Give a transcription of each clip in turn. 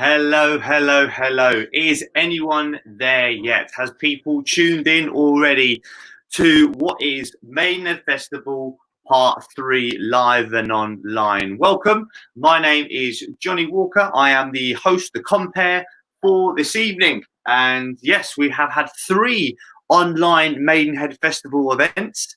Hello, hello, hello. Is anyone there yet? Has people tuned in already to what is Maidenhead Festival Part 3 live and online? Welcome. My name is Johnny Walker. I am the host, the compere for this evening. And yes, we have had 3 online Maidenhead Festival events.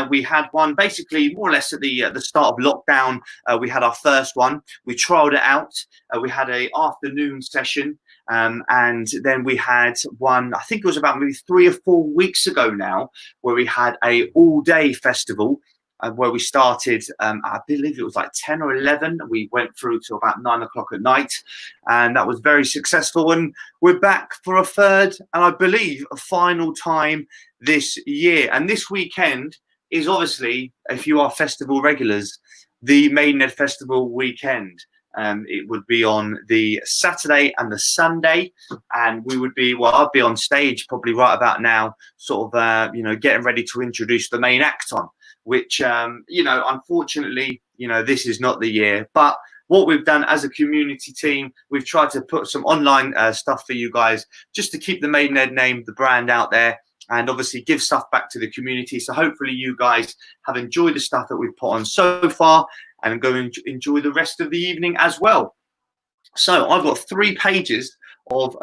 We had one basically more or less at the start of lockdown. We had our first one. We trialed it out. We had a afternoon session, and then we had one. I think it was about maybe 3 or 4 weeks ago now, where we had a all-day festival. Where we started, I believe it was like 10 or 11. We went through to about 9 o'clock at night, and that was very successful. And we're back for a third, and I believe a final time this year. And this weekend is obviously, if you are festival regulars, the Maidenhead Festival weekend. It would be on the Saturday and the Sunday, and we would be, well, I'd be on stage probably right about now, sort of, getting ready to introduce the main act on, which, unfortunately, this is not the year. But what we've done as a community team, we've tried to put some online stuff for you guys, just to keep the Maidenhead name, the brand out there, and obviously give stuff back to the community. So hopefully you guys have enjoyed the stuff that we've put on so far, and go and enjoy the rest of the evening as well. So I've got 3 pages of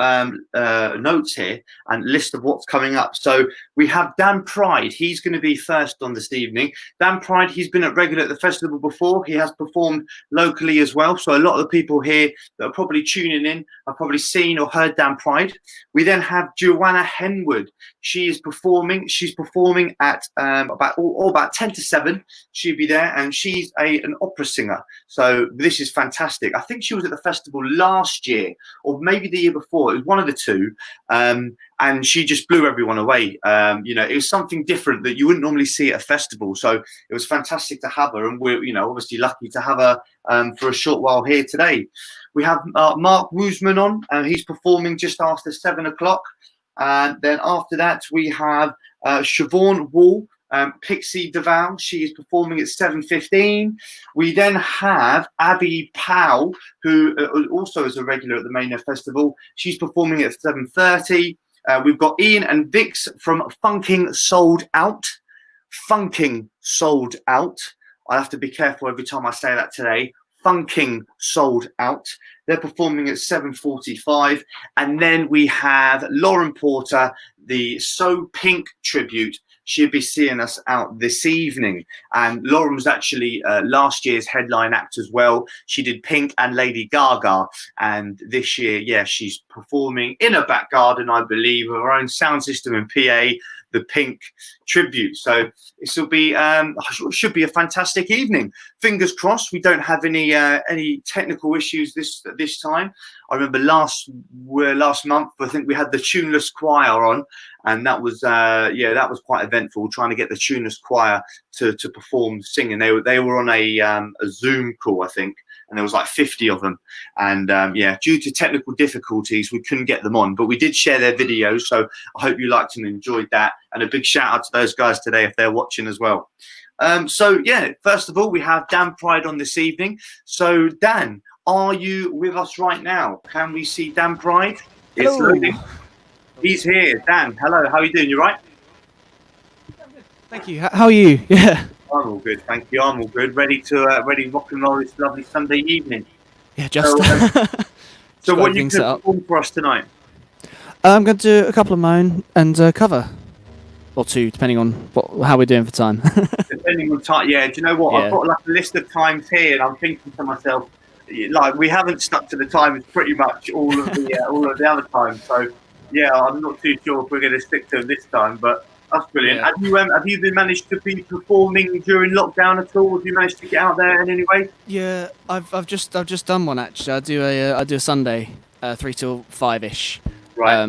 notes here and list of what's coming up. So we have Dan Pride. He's going to be first on this evening. Dan Pride, he's been regular at the festival before. He has performed locally as well. So a lot of the people here that are probably tuning in have probably seen or heard Dan Pride. We then have Joanna Henwood. She's performing at about 10 to 7. She'll be there, and she's an opera singer. So this is fantastic. I think she was at the festival last year, or maybe the year before. It was one of the two, and she just blew everyone away. It was something different that you wouldn't normally see at a festival. So it was fantastic to have her, and we're obviously lucky to have her for a short while here today. We have Mark Woosman on, and he's performing just after 7 o'clock. And then after that, we have Siobhan Wall, Pixie Deval. She is performing at 7:15. We then have Abby Powell, who also is a regular at the Maidenhead Festival. She's performing at 7:30. We've got Ian and Vix from Funking Sold Out. Funking Sold Out. I have to be careful every time I say that today. Funking Sold Out. They're performing at 7:45. And then we have Lauren Porter, the So Pink tribute. She'll be seeing us out this evening. And Lauren was actually last year's headline act as well. She did Pink and Lady Gaga. And this year, she's performing in a back garden, I believe, with her own sound system and PA, the Pink tribute. So this will be should be a fantastic evening. Fingers crossed we don't have any technical issues this time. I remember last month, I think we had the tuneless choir on, and that was quite eventful, trying to get the tuneless choir to perform singing. They were on a Zoom call, I think, and there was like 50 of them, and due to technical difficulties we couldn't get them on, but we did share their videos, so I hope you liked and enjoyed that, and a big shout out to those guys today if they're watching as well. First of all, we have Dan Pride on this evening. So Dan, are you with us right now? Can we see Dan Pride? It's loading. He's here. Dan, hello, how are you doing? You right? Thank you. How are you? Yeah. I'm all good, thank you. I'm all good. Ready to rock and roll this lovely Sunday evening. Yeah, just. So what are you going to perform for us tonight? I'm going to do a couple of my own and cover, or 2, depending on how we're doing for time. Depending on time, yeah. Do you know what? Yeah. I've got like a list of times here, and I'm thinking to myself, like, we haven't stuck to the times pretty much all of the other times. So yeah, I'm not too sure if we're going to stick to them this time, but. That's brilliant. Yeah. Have you been managed to be performing during lockdown at all? Have you managed to get out there in any way? Yeah, I've just done one actually. I do a Sunday, 3 till 5ish. Right.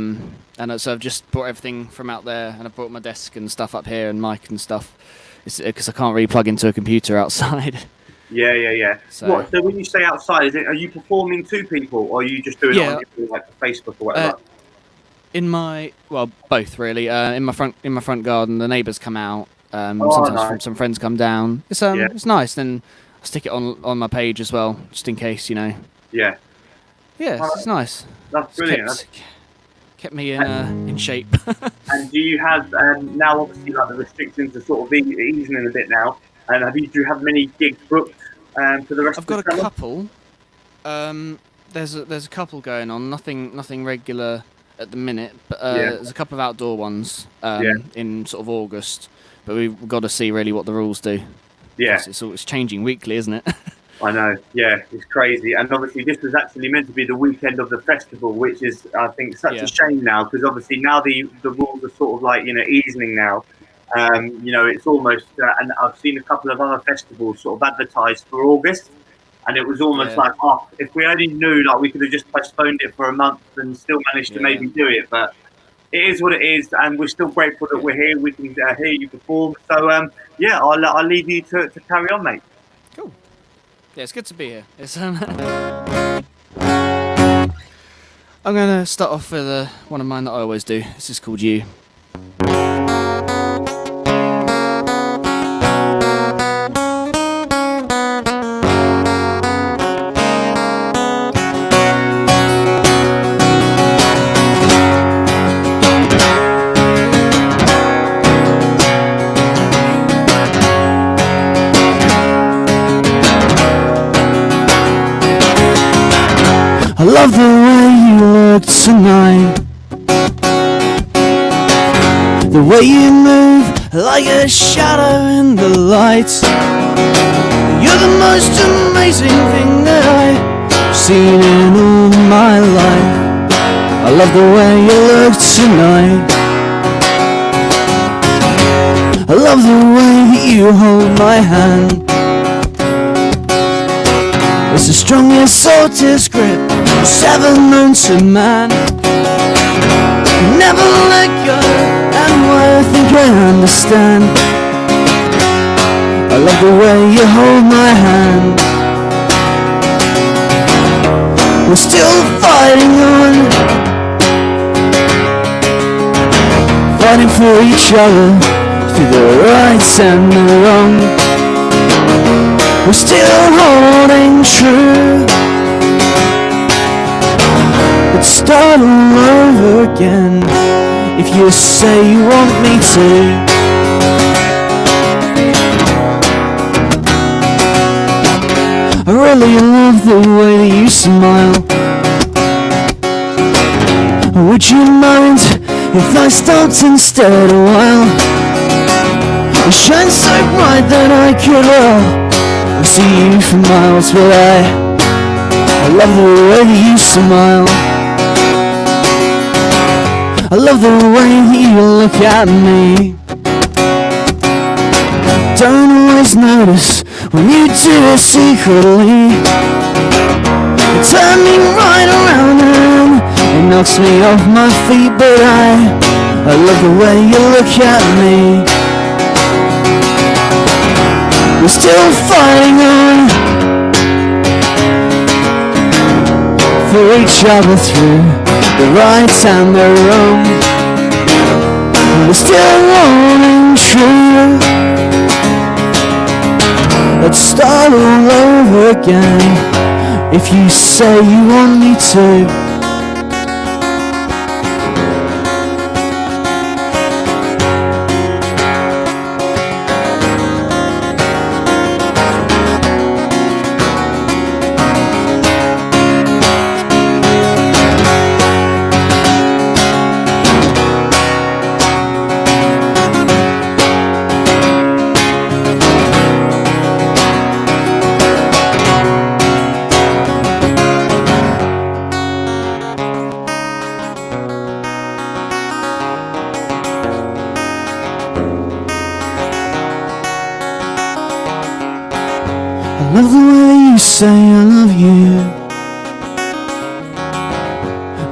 And so I've just brought everything from out there, and I've brought my desk and stuff up here and mic and stuff. It's because I can't really plug into a computer outside. Yeah. So when you say outside, are you performing to people, or are you just doing it on like Facebook or whatever? Both really. In my front garden, the neighbours come out. Sometimes some friends come down. It's nice. Then I stick it on my page as well, just in case, Yeah. Yeah, it's nice. That's It's brilliant. kept me in shape. And do you have now? Obviously, like the restrictions are sort of easing in a bit now. And do you have many gigs booked for the rest I've of the got a summer? couple. There's a couple going on. Nothing regular at the minute, but Yeah, there's a couple of outdoor ones yeah, in sort of August. But we've got to see really what the rules do yeah. because it's changing weekly, isn't it? I know. Yeah, it's crazy. And obviously, this was actually meant to be the weekend of the festival, which is, I think, such a Yeah. shame now because obviously now the rules are sort of like easing now. It's almost, and I've seen a couple of other festivals sort of advertised for August, and it was almost Yeah. like, oh, if we only knew, like we could have just postponed it for a month and still managed to Yeah. maybe do it. But it is what it is, and we're still grateful that Yeah. we're here. We can hear you perform. So yeah, I'll leave you to carry on, mate. Cool. Yeah, it's good to be here. It's I'm gonna start off with one of mine that I always do. This is called You. I love the way you look tonight. The way you move like a shadow in the light. You're the most amazing thing that I've seen in all my life. I love the way you look tonight. I love the way that you hold my hand. It's the strongest saltiest grip that's ever known to man. Never let go, and what I think I understand. I love the way you hold my hand. We're still fighting on, fighting for each other through the rights and the wrong. We're still holding true. Let's start all over again if you say you want me to. I really love the way that you smile. Would you mind if I stopped and stared a while? It shines so bright that I could see you for miles, but I love the way that you smile. I love the way that you look at me. Don't always notice when you do it secretly. You turn me right around and it knocks me off my feet, but I love the way you look at me. We're still fighting on for each other through the rights and the wrong. We're still holding true. Let's start all over again if you say you want me to. I love the way you say I love you.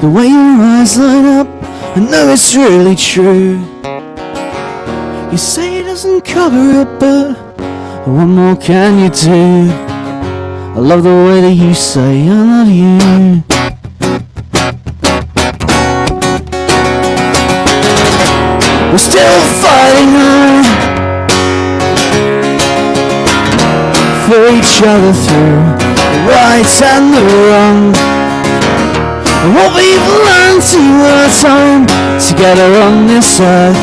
The way your eyes light up, I know it's really true. You say it doesn't cover it, but what more can you do? I love the way that you say I love you. We're still fighting on for each other through the right and the wrong. what we've learned to our time together on this earth.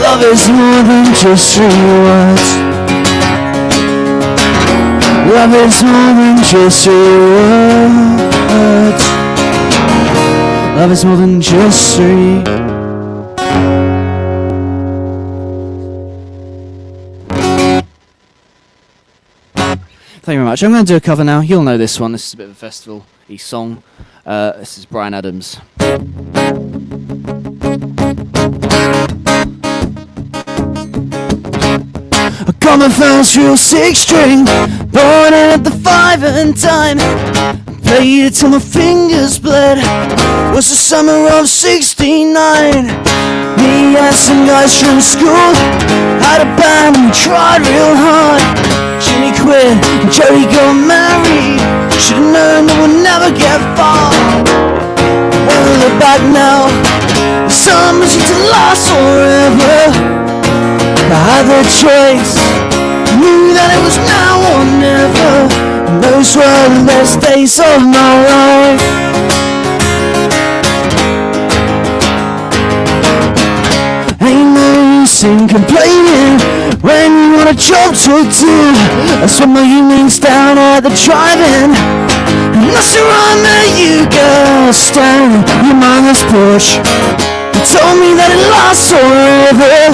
Love is more than just 3 words. Love is more than just 3 words. Love is more than just 3. Thank you very much. I'm going to do a cover now. You'll know this one. This is a bit of a festival-y song. This is Bryan Adams. I got my first real 6-string, born at the 5 and dime. Played it till my fingers bled. Was the summer of '69. Me and some guys from school had a band and we tried real hard. Jimmy quit and Joey got married. Should've known that we'll never get far. When we look back now, the summer seemed to last forever. I had the choice, knew that it was now or never. And those were the best days of my life. Ain't no use in complaining when you want a job to do. I spent my evenings down at the drive-in, and that's where I met you, girl, standing on your mother's porch. You told me that it lasts forever.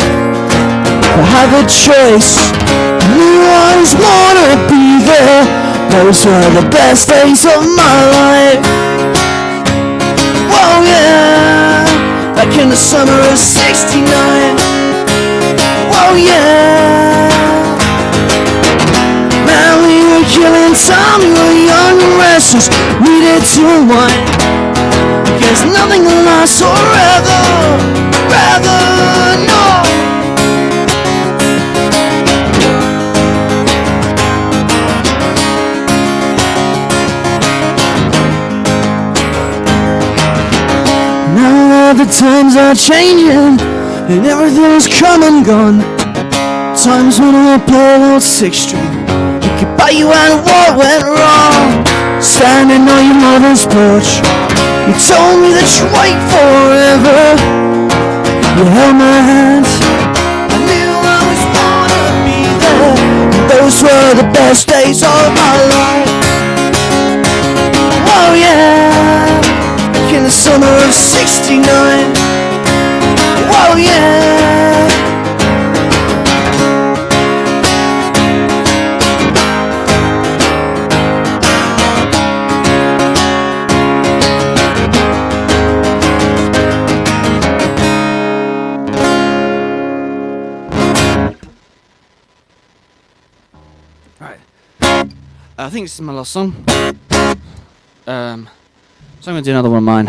I had the choice, I knew I was born to be there. Those were the best days of my life. Whoa, yeah, back in the summer of '69. Whoa, yeah, man, we were killing time. We were young and restless, needed to unwind. Because nothing lasts forever, rather, no. The times are changing and everything's come and gone. Times when I played old 6-string, you could buy you out what went wrong. Standing on your mother's porch, you told me that you'd wait forever. You held my hand, I knew I was born to be there. And those were the best days of my life. Oh yeah, in the summer of '69. Whoa, yeah. Right. I think this is my last song. So I'm going to do another one of mine.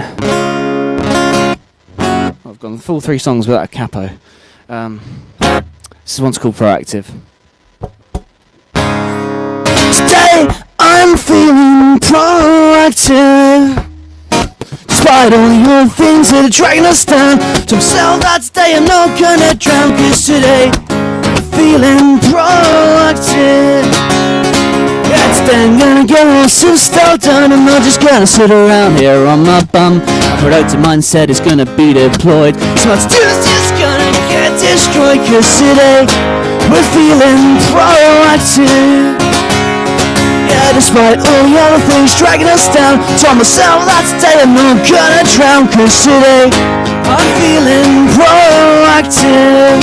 I've gone the full 3 songs without a capo. This one's called Proactive. Today I'm feeling proactive. Despite all the other things that are dragging us down, to myself that today I'm not gonna drown. Cause today I'm feeling proactive. Today I'm gonna get all some stuff done. I'm not just gonna sit around here on my bum. My productive mindset is gonna be deployed. So my to-do's just gonna get destroyed. Cause today we're feeling proactive. Yeah, despite all the other things dragging us down, told myself that today I'm not gonna drown. Cause today I'm feeling proactive.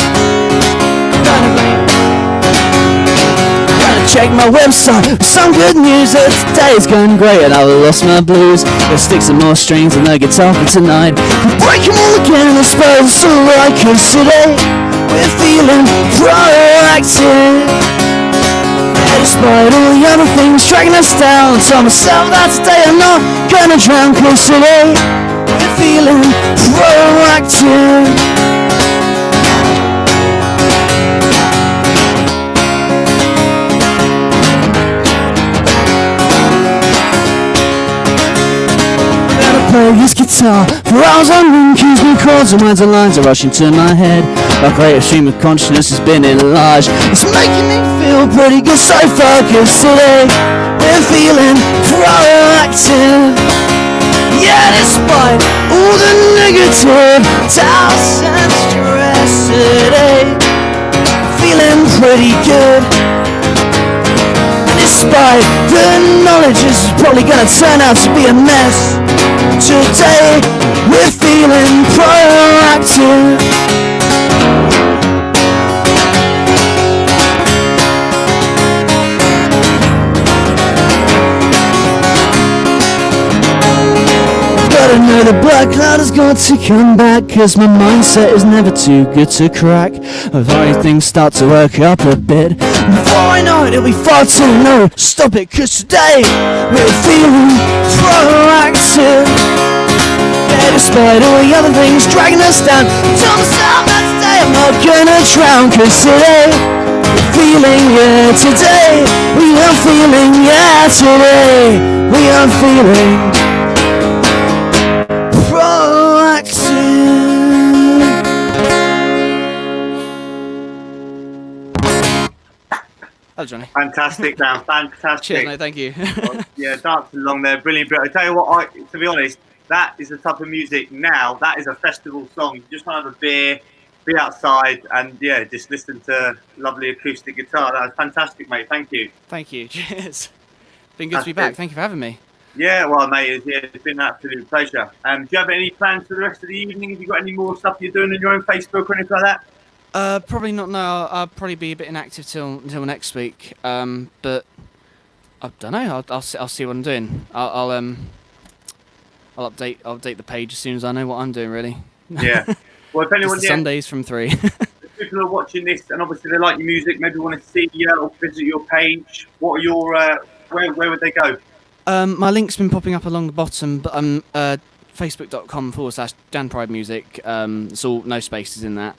Check my website for some good news that today's going great and I've lost my blues. Let's stick some more strings on the guitar for tonight. We'll break them all again and I suppose it's alright. Cause today we're feeling proactive. Yeah, despite all the other things dragging us down, I told myself that today I'm not gonna drown. Cause today we're feeling proactive. Play this guitar for hours on ring, keys me chords and words and lines are rushing to my head. My creative stream of consciousness has been enlarged. It's making me feel pretty good so far. Cause today we're feeling proactive. Yeah, despite all the negative doubts and stress today, feeling pretty good. Despite the knowledge this is probably gonna turn out to be a mess, today we're feeling proactive. But I know the black cloud has got to come back, cause my mindset is never too good to crack. I've already things start to work up a bit. Before I know it, it'll be far too low. Stop it, cause today we're feeling proactive. Yeah, despite all the other things dragging us down, tell myself that today I'm not gonna drown. Cause today we're feeling, yeah, today we are feeling, yeah, today we are feeling Hello, Johnny. Fantastic, Dan. Fantastic. Cheers, mate. Thank you. Yeah, dancing along there, brilliant. But I tell you what, to be honest, that is the type of music now. That is a festival song. You just want to have a beer, be outside, and yeah, just listen to lovely acoustic guitar. That was fantastic, mate. Thank you. Thank you. Cheers. Been good to be back. Thank you for having me. Yeah, well, mate, it's been an absolute pleasure. Do you have any plans for the rest of the evening? Have you got any more stuff you're doing on your own Facebook or anything like that? Probably not now. I'll probably be a bit inactive until next week. But I don't know. I'll see what I'm doing. I'll update the page as soon as I know what I'm doing. Really. Yeah. Well, if anyone Sundays from 3. If people are watching this and obviously they like your music, maybe want to see you or visit your page. What are your where would they go? My link's been popping up along the bottom, but facebook.com/Dan Pride Music. It's all no spaces in that.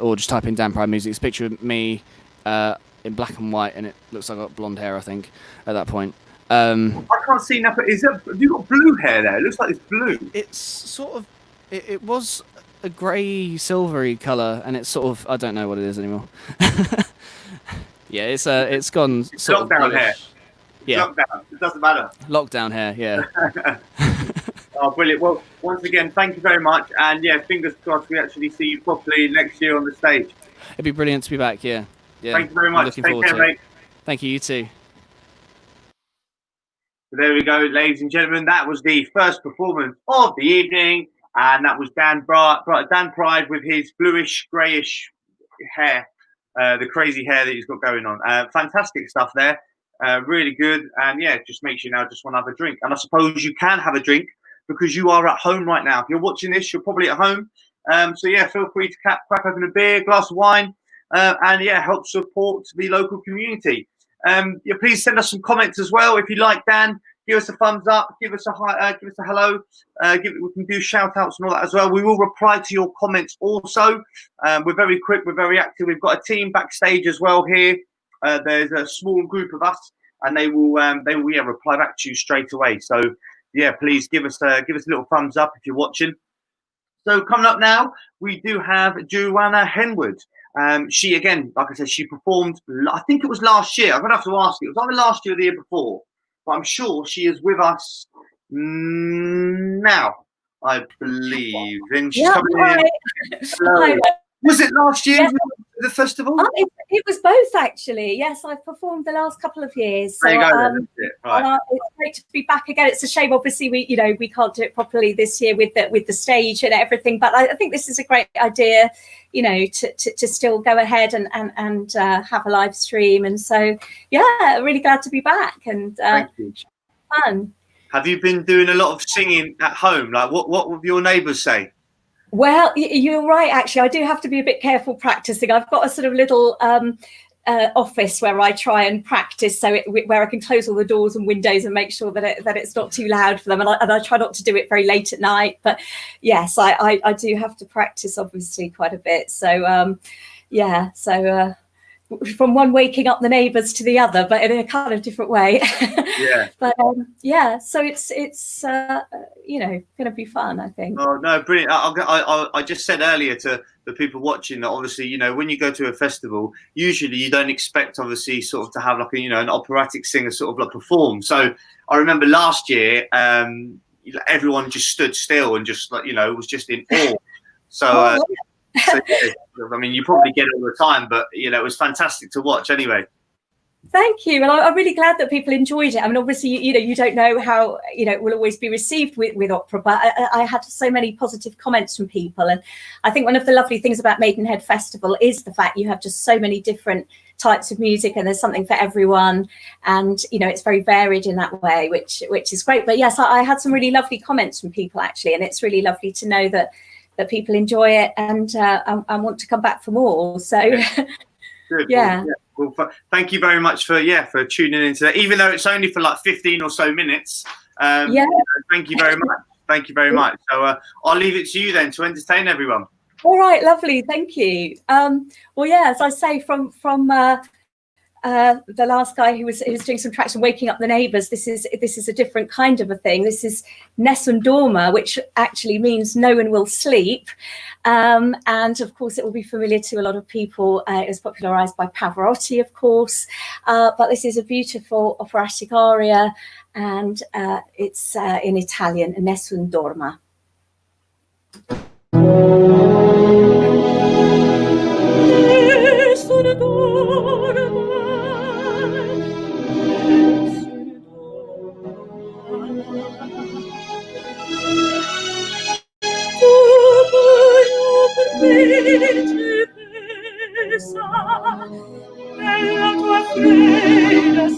Or just type in Dan Pride Music. It's a picture of me in black and white, and it looks like I've got blonde hair, I think, at that point. I can't see nothing. Have you got blue hair there? It looks like it's blue. It's sort of... It was a grey, silvery colour, and it's sort of... I don't know what it is anymore. Yeah, it's gone sort of... Lockdown hair. Yeah. Lockdown. It doesn't matter. Lockdown hair, yeah. Oh, brilliant. Well, once again, thank you very much. And yeah, fingers crossed we actually see you properly next year on the stage. It'd be brilliant to be back, yeah. Thank you very much. Looking Take forward care, to it. mate. Thank you, you too. So there we go, ladies and gentlemen. That was the first performance of the evening. And that was Dan Pride with his bluish, greyish hair. The crazy hair that he's got going on. Fantastic stuff there. Really good. And yeah, just makes you now just want to have a drink. And I suppose you can have a drink because you are at home right now. If you're watching this, you're probably at home. So yeah, feel free to crack open a beer, glass of wine, and yeah, help support the local community. Yeah, please send us some comments as well. If you like Dan, give us a thumbs up, give us a hi, give us a hello. We can do shout outs and all that as well. We will reply to your comments also. We're very quick, we're very active. We've got a team backstage as well here. There's a small group of us, and they will reply back to you straight away. So yeah, please give us a little thumbs up if you're watching. So coming up now, we do have Joanna Henwood. She, again, like I said, she performed, I think it was last year. I'm going to have to ask you. It was either last year or the year before. But I'm sure she is with us now, I believe. And she's coming in. Hello. Was it last year? Yeah. The festival? It was both, actually. Yes, I've performed the last couple of years. So, there you go. Right. It's great to be back again. It's a shame, obviously, we can't do it properly this year with the stage and everything. But I think this is a great idea, to still go ahead and have a live stream. And so, yeah, really glad to be back and fun. Have you been doing a lot of singing at home? Like, what would your neighbours say? Well, you're right, actually. I do have to be a bit careful practicing. I've got a sort of little office where I try and practice, where I can close all the doors and windows and make sure that it's not too loud for them. And I try not to do it very late at night. But yes, I do have to practice, obviously, quite a bit. So, from one waking up the neighbours to the other, but in a kind of different way. Yeah. But so it's going to be fun, I think. Oh no, brilliant! I just said earlier to the people watching that obviously when you go to a festival, usually you don't expect obviously sort of to have like an operatic singer sort of like perform. So I remember last year, everyone just stood still and just like, was just in awe. So, so yeah, I mean, you probably get it all the time, but it was fantastic to watch anyway. Thank you. And I'm really glad that people enjoyed it. I mean, obviously, you don't know how, it will always be received with opera, but I had so many positive comments from people. And I think one of the lovely things about Maidenhead Festival is the fact you have just so many different types of music, and there's something for everyone. And, it's very varied in that way, which is great. But yes, I had some really lovely comments from people, actually. And it's really lovely to know that people enjoy it and want to come back for more. So, Good. Yeah. Well, thank you very much for tuning into that, even though it's only for like 15 or so minutes. Thank you very much. Thank you very much. So I'll leave it to you then to entertain everyone. All right, lovely. Thank you. Well, yeah, as I say, from the last guy who was doing some tracks and waking up the neighbours, this is a different kind of a thing. This is Nessun Dorma, which actually means no one will sleep. And of course, it will be familiar to a lot of people. It was popularised by Pavarotti, of course. But this is a beautiful operatic aria, and it's in Italian, Nessun Dorma. Nessun dorma, nella tua fredda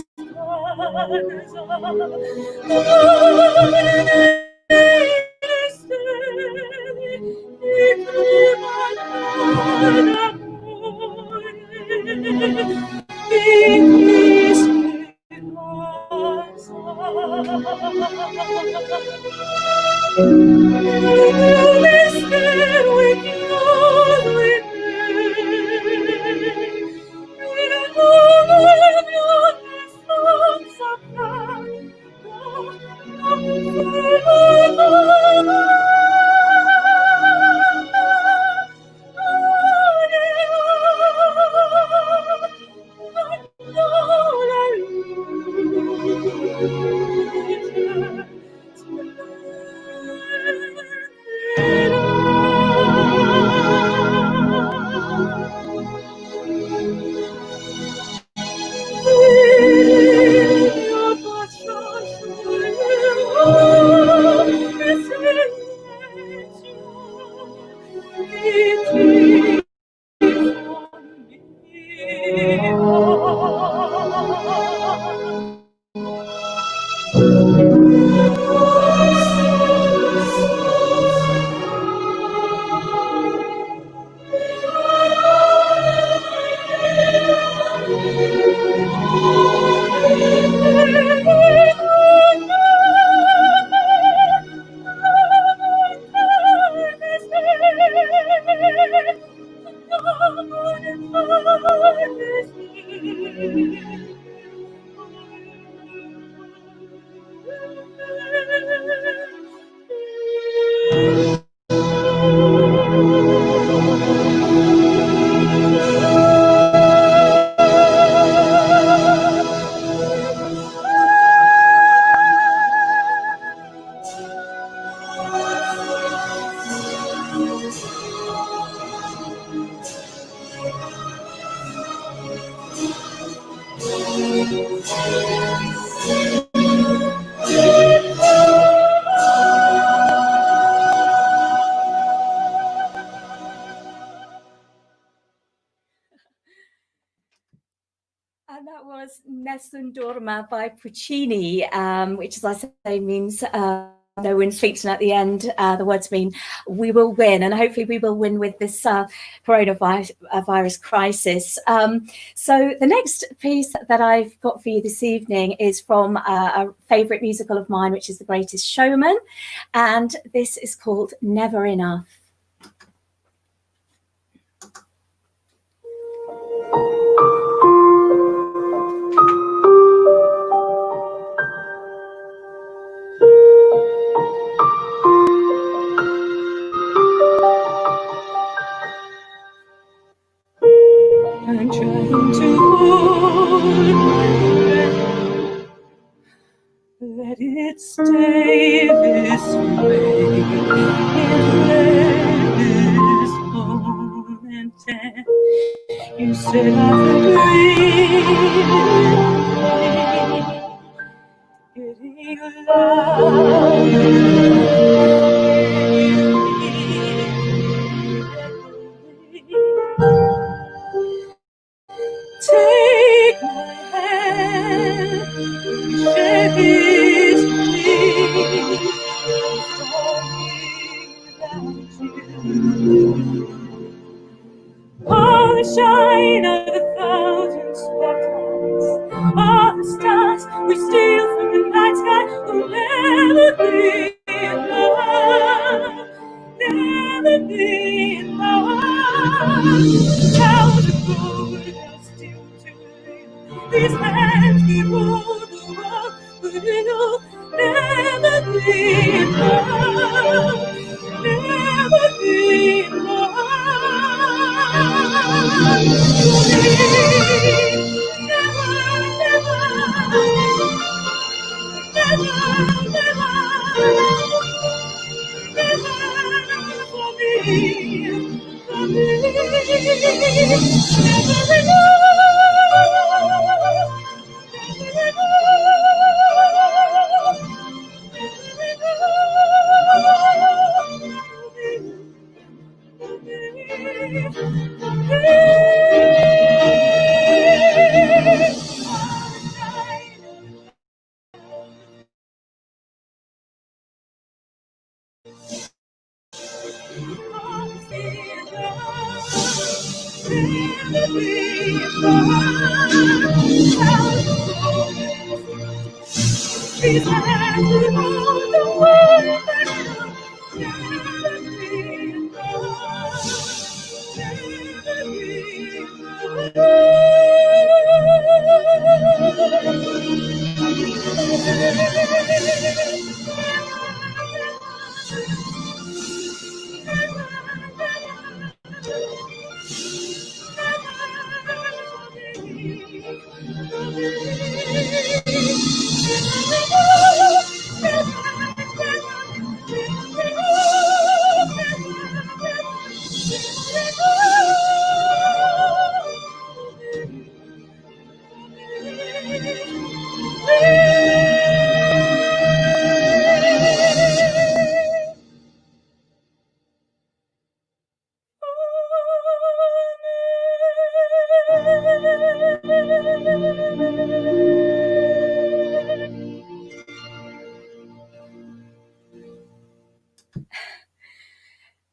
And that was Nessun Dorma by Puccini, which, as I say, means no one sleeps. And at the end, the words mean we will win. And hopefully we will win with this coronavirus crisis. So the next piece that I've got for you this evening is from a favourite musical of mine, which is The Greatest Showman. And this is called Never Enough. I'm trying to hold my breath, let it should stay this way in this moment. And you said I've agreed, getting take my hand, share this with me. All the shine of a thousand spotlights, all the stars we steal from the night sky will never be enough, never be enough. Towers of gold are still too late. These hands keep on the road, but it'll never be enough, never be enough.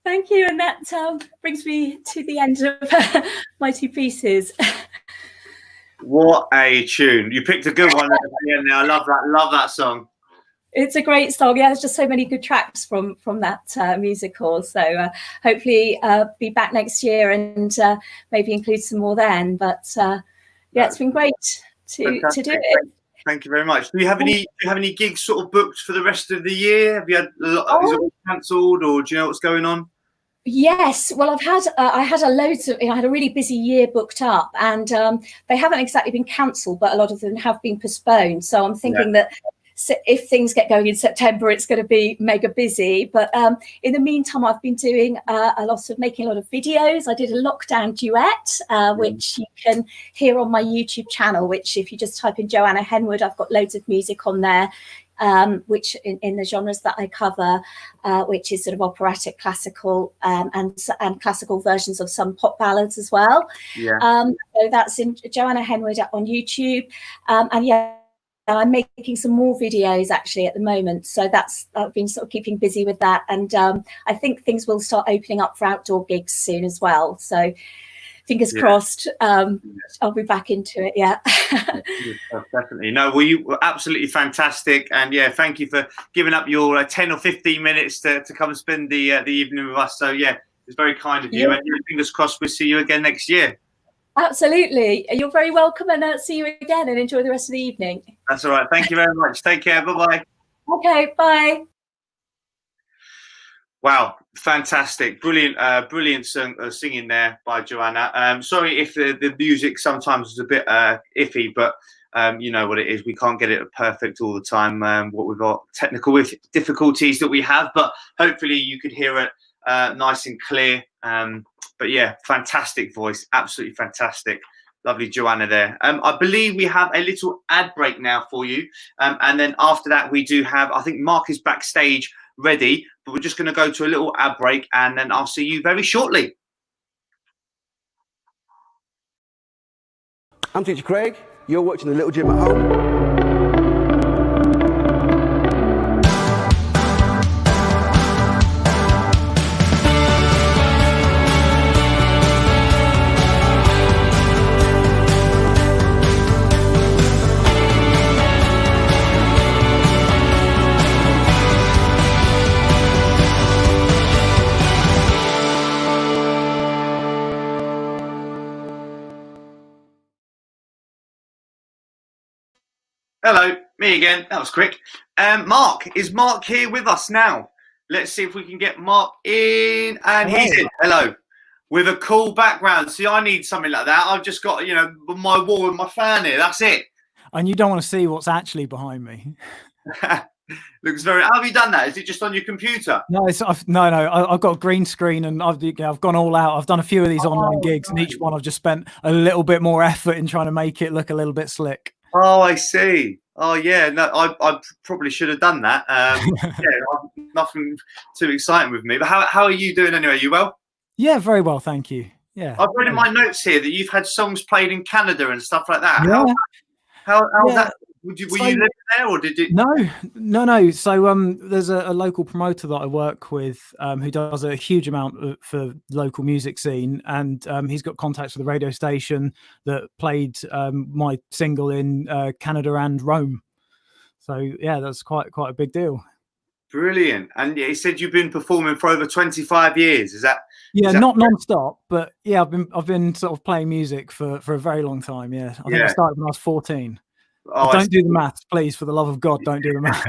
Thank you, and that brings me to the end of my two pieces. What a tune! You picked a good one at the end. Now, I love that song. It's a great song. Yeah, there's just so many good tracks from that musical. So hopefully be back next year and maybe include some more then. But yeah, it's been great to do it. Thank you very much. Do you have any gigs sort of booked for the rest of the year? Have you had is it all cancelled, or do you know what's going on? Yes, well, I had a really busy year booked up, and they haven't exactly been cancelled, but a lot of them have been postponed. So I'm thinking that if things get going in September, it's going to be mega busy. But in the meantime, I've been doing making a lot of videos. I did a lockdown duet, which you can hear on my YouTube channel, which if you just type in Joanna Henwood, I've got loads of music on there. Which in the genres that I cover, which is sort of operatic, classical, and classical versions of some pop ballads as well. Yeah. So that's in Joanna Henwood on YouTube, and yeah, I'm making some more videos actually at the moment. So I've been sort of keeping busy with that, and I think things will start opening up for outdoor gigs soon as well. So fingers crossed, I'll be back into it. Yeah. Definitely. No, well, you were absolutely fantastic. And yeah, thank you for giving up your 10 or 15 minutes to come and spend the evening with us. So yeah, it's very kind of you. And fingers crossed we'll see you again next year. Absolutely. You're very welcome, and see you again, and enjoy the rest of the evening. That's all right. Thank you very much. Take care. Bye-bye. Okay, bye. Wow, fantastic. Brilliant singing there by Joanna. Sorry if the music sometimes is a bit iffy, but you know what it is. We can't get it perfect all the time. What we've got technical difficulties that we have, but hopefully you could hear it nice and clear. But yeah, fantastic voice, absolutely fantastic. Lovely Joanna there. I believe we have a little ad break now for you. And then after that, we do have, I think Mark is backstage ready, but we're just going to go to a little ad break and then I'll see you very shortly. I'm Teacher Craig. You're watching The Little Gym at Home. Hello, me again. That was quick. Mark, is Mark here with us now? Let's see if we can get Mark in. And Hello. he's in. Hello. With a cool background. See, I need something like that. I've just got, you know, my wall with my fan here. That's it. And you don't want to see what's actually behind me. Looks very. How have you done that? Is it just on your computer? No, I've got a green screen and I've gone all out. I've done a few of these online gigs, and each one I've just spent a little bit more effort in trying to make it look a little bit slick. Oh, I see. Oh, yeah. No, I probably should have done that. Yeah, nothing too exciting with me. But how are you doing anyway? You well? Yeah, very well, thank you. Yeah. I've read in my notes here that you've had songs played in Canada and stuff like that. Yeah. How's Yeah. that? Were you living there, or did it? No. So there's a local promoter that I work with who does a huge amount for local music scene, and he's got contacts with the radio station that played my single in Canada and Rome. So yeah, that's quite a big deal. Brilliant. And he said you've been performing for over 25 years. Is that? Yeah, is that not non-stop, but yeah, I've been sort of playing music for a very long time. Yeah, I think I started when I was 14. Oh, Don't do the maths, please, for the love of God, don't do the maths.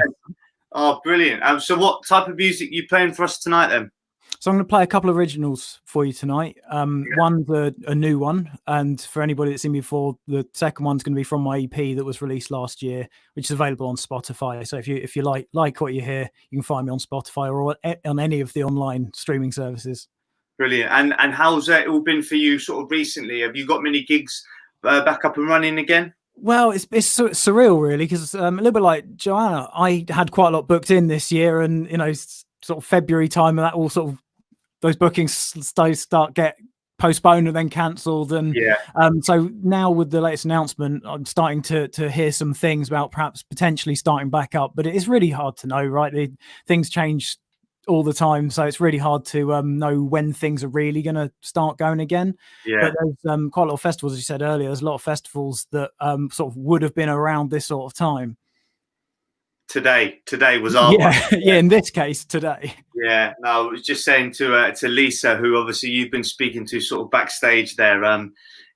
Oh, brilliant. So what type of music are you playing for us tonight then? So I'm going to play a couple of originals for you tonight. One's a new one, and for anybody that's seen me before, the second one's going to be from my EP that was released last year, which is available on Spotify. So if you like what you hear, you can find me on Spotify or on any of the online streaming services. Brilliant. And how's it all been for you sort of recently? Have you got many gigs back up and running again? Well, it's surreal, really, because a little bit like Joanna, I had quite a lot booked in this year, and sort of February time, and that all sort of those bookings start get postponed and then cancelled, and so now with the latest announcement, I'm starting to hear some things about perhaps potentially starting back up, but it is really hard to know, right? Things change all the time, so it's really hard to know when things are really going to start going again. But there's quite a lot of festivals, as you said earlier. There's a lot of festivals that sort of would have been around this sort of time. Today was our one. Yeah, in this case today. Yeah, no, I was just saying to Lisa, who obviously you've been speaking to sort of backstage there.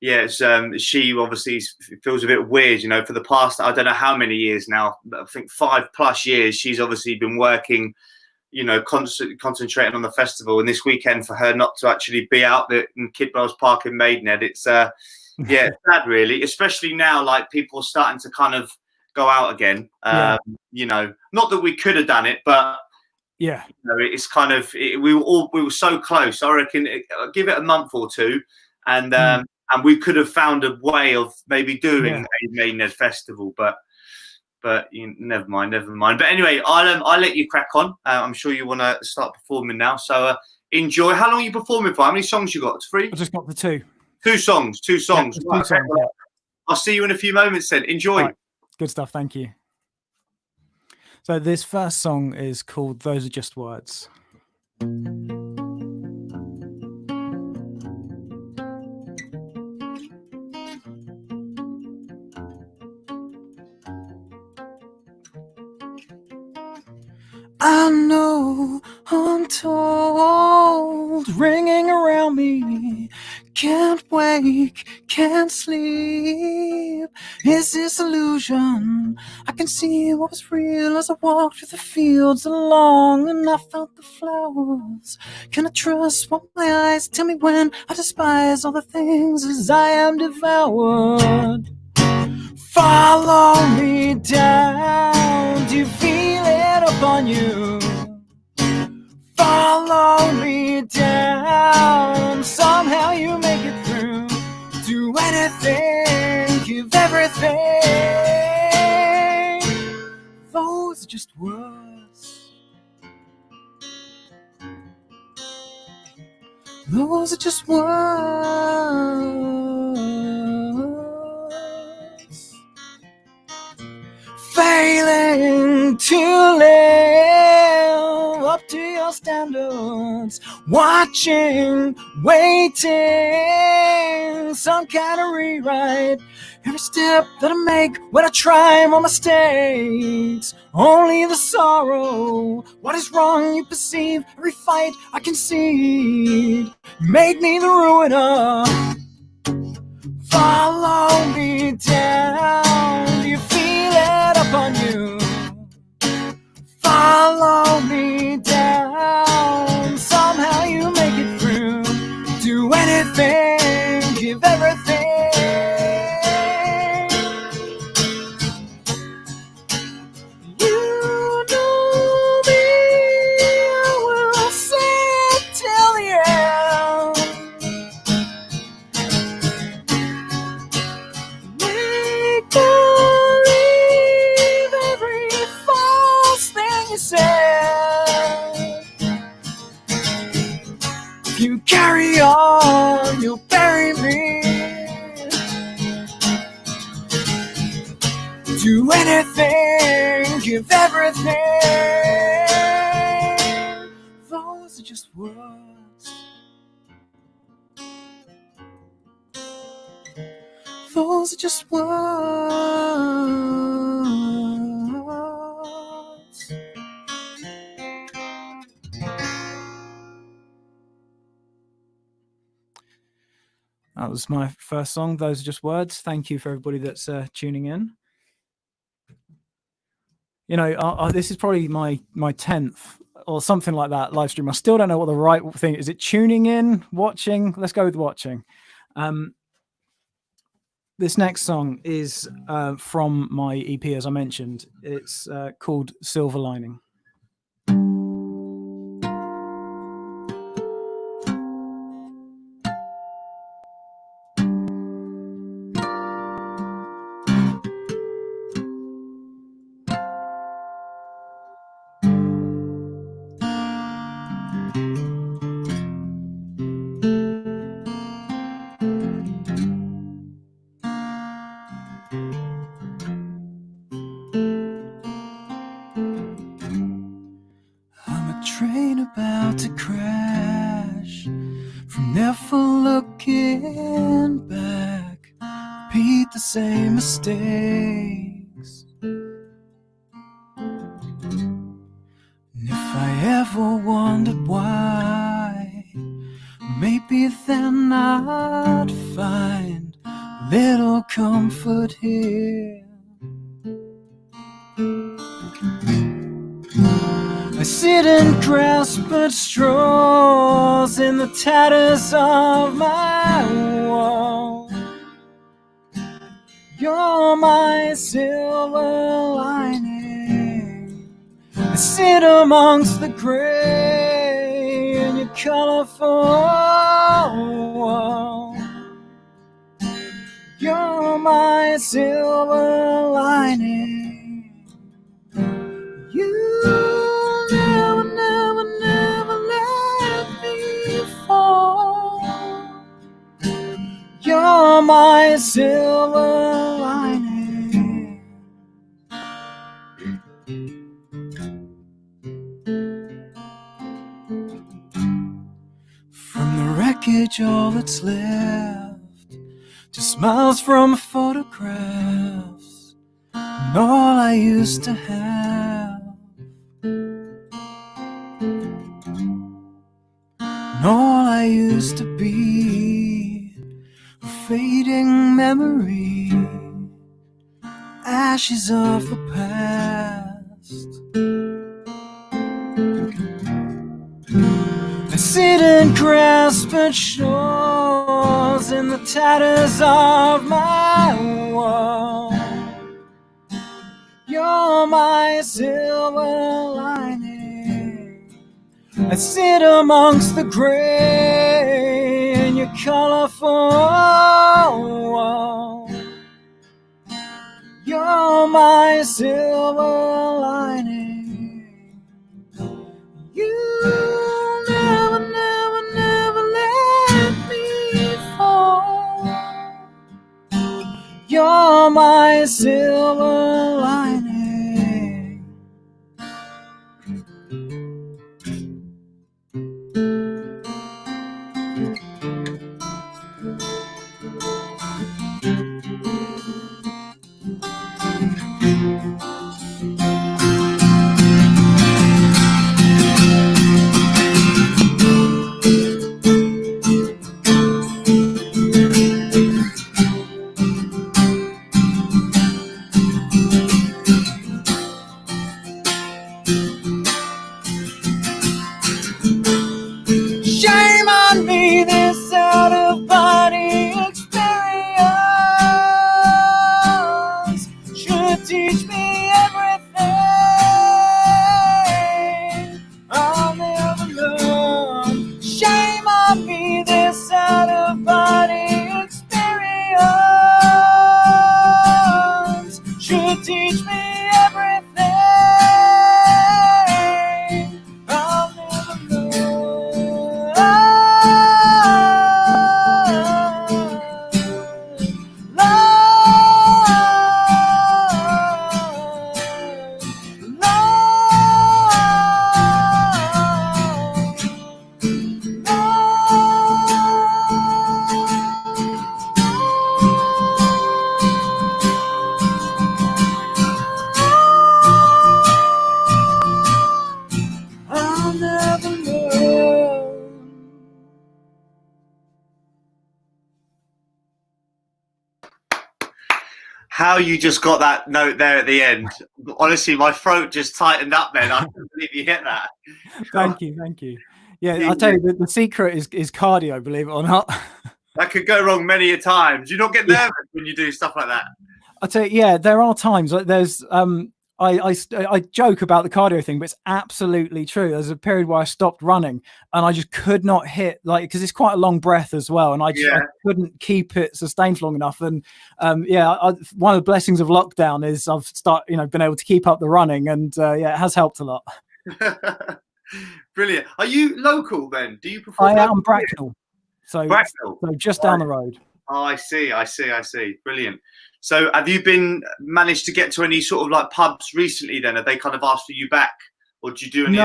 She obviously feels a bit weird, for the past, I don't know how many years now, I think 5+ years, she's obviously been working, concentrating on the festival, and this weekend for her not to actually be out there in Kidwells Park in Maidenhead, it's sad really, especially now, like people are starting to kind of go out again. Not that we could have done it, but it's kind of we were so close. I reckon give it a month or two, and we could have found a way of maybe doing a Maidenhead festival, but never mind. But anyway, I'll let you crack on. I'm sure you want to start performing now, so enjoy. How long are you performing for? How many songs you got? 3? I just got the 2. 2 songs. Yeah, 2 songs. I'll see you in a few moments then. Enjoy. Right. Good stuff, thank you. So this first song is called Those Are Just Words. I know I'm told, ringing around me, can't wake, can't sleep. Is this illusion? I can see what was real as I walked through the fields along, and I felt the flowers. Can I trust what my eyes tell me when I despise all the things as I am devoured? Follow me down. Do you feel it upon you? Follow me down. Somehow you make it through. Do anything, give everything. Those are just words. Those are just words. Failing to live up to your standards, watching, waiting, some kind of rewrite. Every step that I make, when I try my mistakes, only the sorrow. What is wrong you perceive, every fight I concede. You made me the ruiner. Follow me down. Do you feel it upon you? Follow me down. Somehow you make it through. Do anything, give everything. You know me, I will say it till the end. Make believe every false thing you said. If you carry on, you'll bury me. Do anything, give everything. Those are just words. Those are just words. That was my first song. Those are just words. Thank you for everybody that's tuning in. You know, this is probably my 10th or something like that live stream. I still don't know what the right thing is. It tuning in, watching? Let's go with watching. This next song is from my EP, as I mentioned. It's called Silver Lining. Train about to crash from never looking back. Repeat the same mistakes. And if I ever wondered why, maybe then I'd find a little comfort here. I sit and grasp at straws in the tatters of my wall. You're my silver lining. I sit amongst the gray in your colorful wall. You're my silver lining. You never, never, never let me fall. You're my silver lining. From the wreckage, all that's left, just smiles from photographs, and all I used to have. And all I used to be, a fading memory, ashes of the past. I sit and grasp at shores in the tatters of my wall. silver lining. I sit amongst the grey in your colourful wall. You're my silver lining. You never, never, never let me fall. You're my silver lining. Shame on me, this out of body experience should teach me everything I'll never learn. Shame on me, this out of body experience should teach me everything I'll never I'll never learn. How you just got that note there at the end. Honestly, my throat just tightened up then. I couldn't believe you hit that. Thank you, thank you. Yeah, I'll tell you, the secret is cardio, believe it or not. That could go wrong many a time. Do you not get nervous when you do stuff like that? I'll tell you, yeah, there are times like there's I joke about the cardio thing, but it's absolutely true. There's a period where I stopped running and I just could not hit, like, because it's quite a long breath as well, and I couldn't keep it sustained for long enough. And one of the blessings of lockdown is I've been able to keep up the running, and it has helped a lot. Brilliant. Are you local then? Do you perform? I am Bracknell, so just down the road. Oh, I see. Brilliant. So have you managed to get to any sort of like pubs recently then? Have they kind of asked for you back, or do you do any?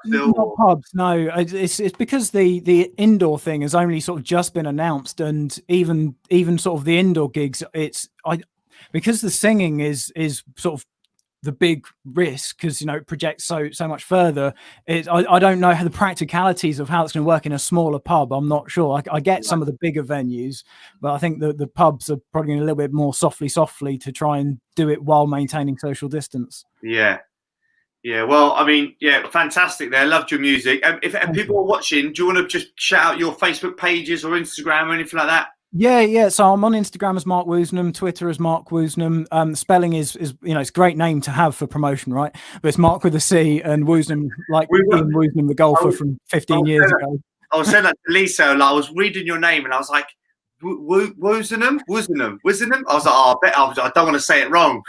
Not pubs. No, it's because the indoor thing has only sort of just been announced, and even sort of the indoor gigs, because the singing is sort of the big risk, because it projects so much further. I don't know how the practicalities of how it's going to work in a smaller pub. I'm not sure. I get some of the bigger venues, but I think the pubs are probably going a little bit more softly to try and do it while maintaining social distance. Yeah. Well, I mean, fantastic there. Loved your music. If people are watching, do you want to just shout out your Facebook pages or Instagram or anything like that? Yeah. So I'm on Instagram as Mark Woosnam, Twitter as Mark Woosnam. Spelling is it's a great name to have for promotion, right? But it's Mark with a C and Woosnam, like Ian Woosnam, the golfer from 15 years ago. I was saying that to Lisa, like, I was reading your name and I was like, Woosnam. I was like, I don't want to say it wrong.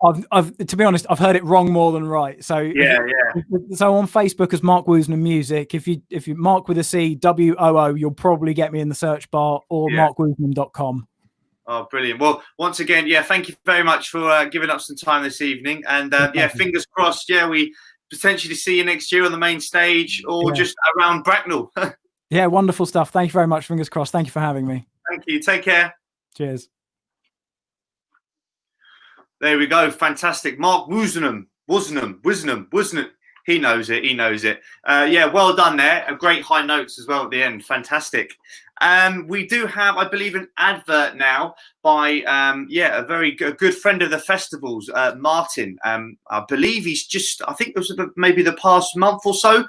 I've to be honest, I've heard it wrong more than right. So so on Facebook as Mark Woosnam Music, if you Mark with a C, WOO, you'll probably get me in the search bar, or markwoosnam.com. Oh, brilliant. Well, once again, thank you very much for giving up some time this evening, and fingers crossed, we potentially see you next year on the main stage or just around Bracknell. Yeah, wonderful stuff. Thank you very much. Fingers crossed. Thank you for having me. Thank you. Take care. Cheers. There we go. Fantastic. Mark Woosnam. He knows it. Well done there. A great high notes as well at the end. Fantastic. We do have, I believe, an advert now by a very good friend of the festivals, Martin. I believe he's I think it was maybe the past month or so,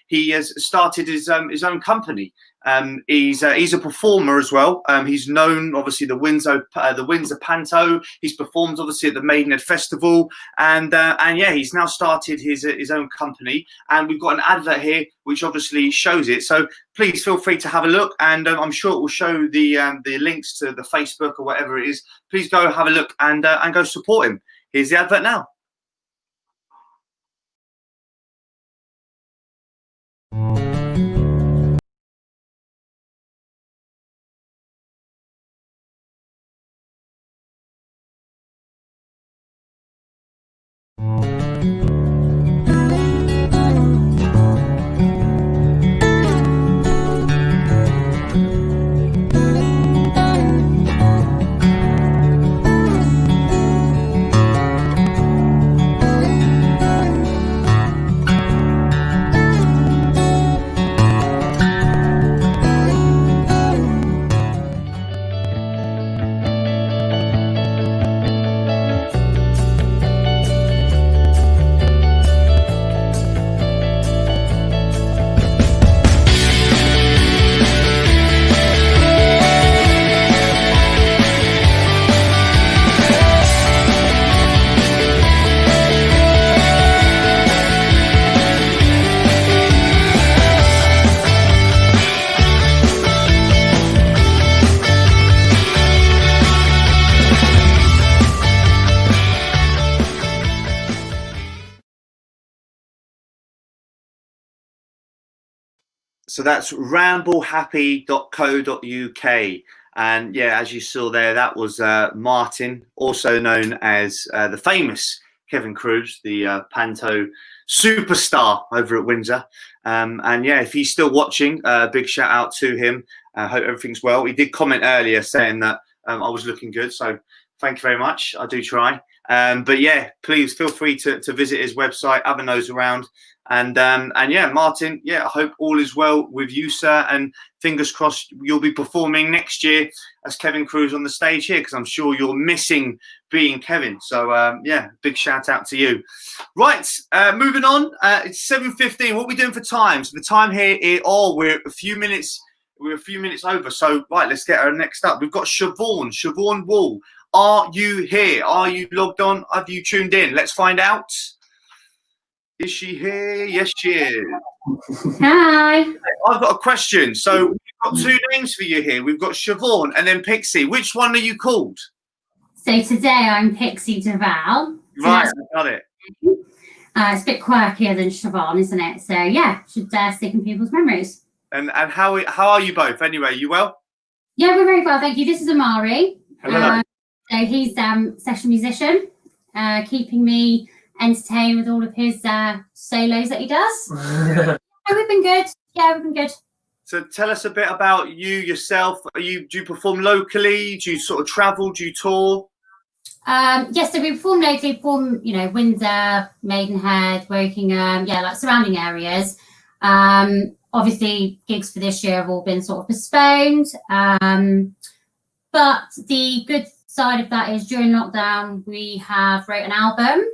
he has started his own company. He's a performer as well. He's known, obviously, the Windsor Panto. He's performed, obviously, at the Maidenhead Festival, and yeah, he's now started his own company. And we've got an advert here which obviously shows it. So please feel free to have a look, and I'm sure it will show the links to the Facebook or whatever it is. Please go have a look and go support him. Here's the advert now. So that's ramblehappy.co.uk. And yeah, as you saw there, that was Martin, also known as the famous Kevin Cruz, the Panto superstar over at Windsor. And yeah, if he's still watching, big shout out to him. I hope everything's well. He did comment earlier saying that I was looking good. So thank you very much. I do try. But yeah, please feel free to visit his website, have a nose around. And yeah, Martin, yeah, I hope all is well with you, sir. And fingers crossed you'll be performing next year as Kevin Cruz on the stage here, because I'm sure you're missing being Kevin. So yeah, big shout out to you. Right, moving on. It's 7:15. What are we doing for time? So the time here, we're a few minutes over. So right, let's get her next up. We've got Siobhan Wall. Are you here? Are you logged on? Have you tuned in? Let's find out. Is she here? Yes, she is. Hi. I've got a question. So we've got two names for you here. We've got Siobhan and then Pixie. Which one are you called? So today I'm Pixie Duval. So Right, I got it. It's a bit quirkier than Siobhan, isn't it? So yeah, should stick in people's memories. And how are you both? Anyway, you well? Yeah, we're very well, thank you. This is Amari. Hello. So he's session musician, keeping me entertained with all of his solos that he does. Yeah, we've been good. Yeah, we've been good. So tell us a bit about you yourself. Do you perform locally? Do you sort of travel? Do you tour? Yes, so we perform locally, Windsor, Maidenhead, Wokingham, like surrounding areas. Obviously, gigs for this year have all been sort of postponed. But the good side of that is during lockdown, we have wrote an album.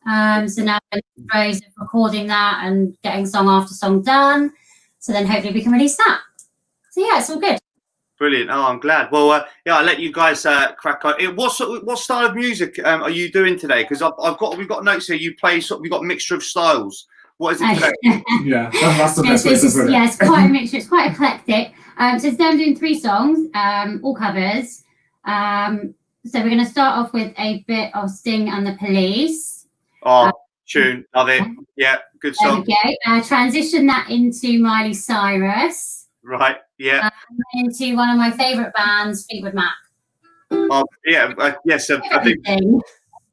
So now we're in the throes of recording that and getting song after song done. So then hopefully we can release that. So yeah, it's all good. Brilliant. Oh, I'm glad. Well, yeah, I'll let you guys crack on. What style of music are you doing today? Because we've got notes here. You play we've got a mixture of styles. What is it today? Yeah, that's the best way to put it. Yeah, it's quite a mixture. It's quite eclectic. So today I'm doing 3 songs, all covers. So we're going to start off with a bit of Sting and the Police. Oh, tune. Love it. Yeah, good song. There we go. Transition that into Miley Cyrus. Right, yeah. Into one of my favourite bands, Fleetwood Mac. Oh, yeah, yes. A big,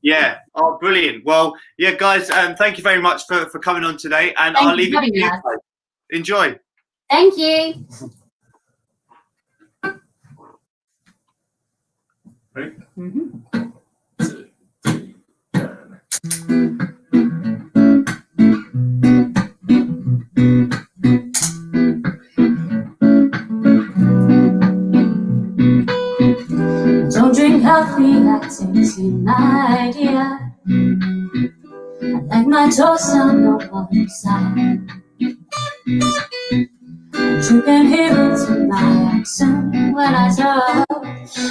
yeah. Oh, brilliant. Well, yeah, guys, thank you very much for coming on today. And I'll leave it to you. Enjoy. Thank you. Ready? Mm-hmm. 2, 3, turn. Don't drink coffee, lattes in my dear. I like my toast on one side. You can hear it in my accent when I talk.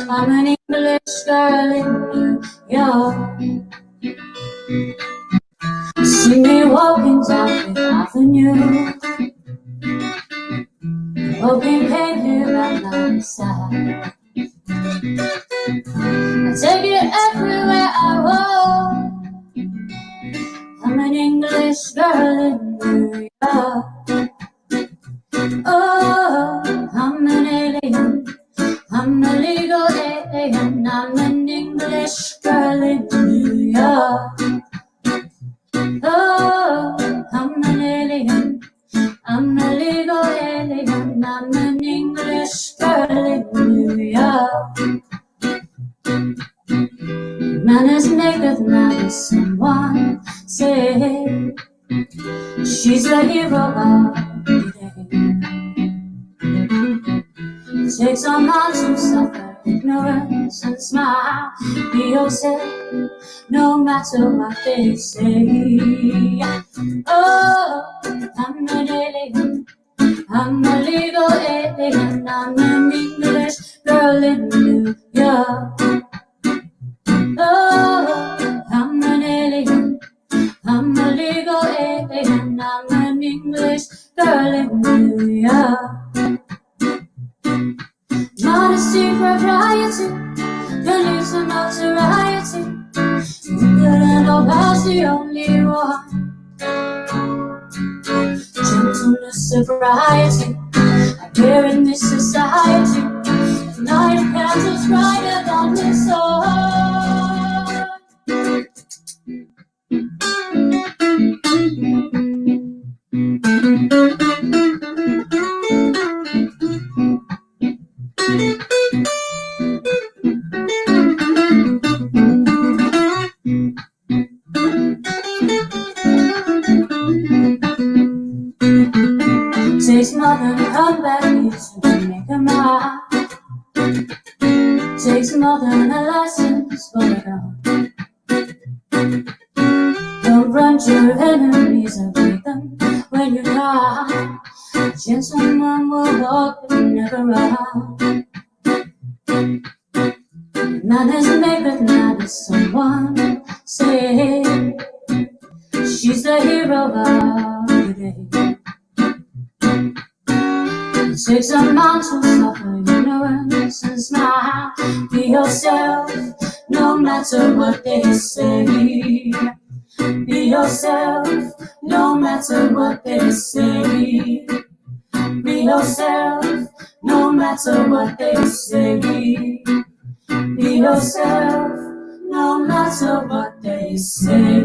I'm an English girl in New York. See me walking down Fifth Avenue, walking painted by my side. I take it everywhere I walk. I'm an English girl in New York. Oh, I'm an alien. I'm a legal alien. I'm an English girl in New York. Oh, I'm an alien. I'm a legal alien. I'm an English girl in New York. Man is naked, man is someone say she's the hero of the day. Takes on man to suffer ignorance and smile. Be yourself, no matter what they say. Oh, I'm an alien. I'm a legal alien. I'm an English girl in New York. Oh, I'm an alien. I'm a legal alien. I'm an English girl in New York. Not a secret variety, you need some notoriety. You couldn't know that's the only one. Gentleness, sobriety, I wear in this society. Night candles brighter than the sun. Takes more than a comeback to make a mark. Takes more than a license for a gun. Don't run to your enemies and beat them when you cry. Gentleman will walk and never run. Man is made with man is someone say she's the hero of the day. It takes a man to suffer ignorance and smile. Be yourself, no matter what they say. Be yourself, no matter what they say. Be yourself, no matter what they say. Be yourself, no matter what they say.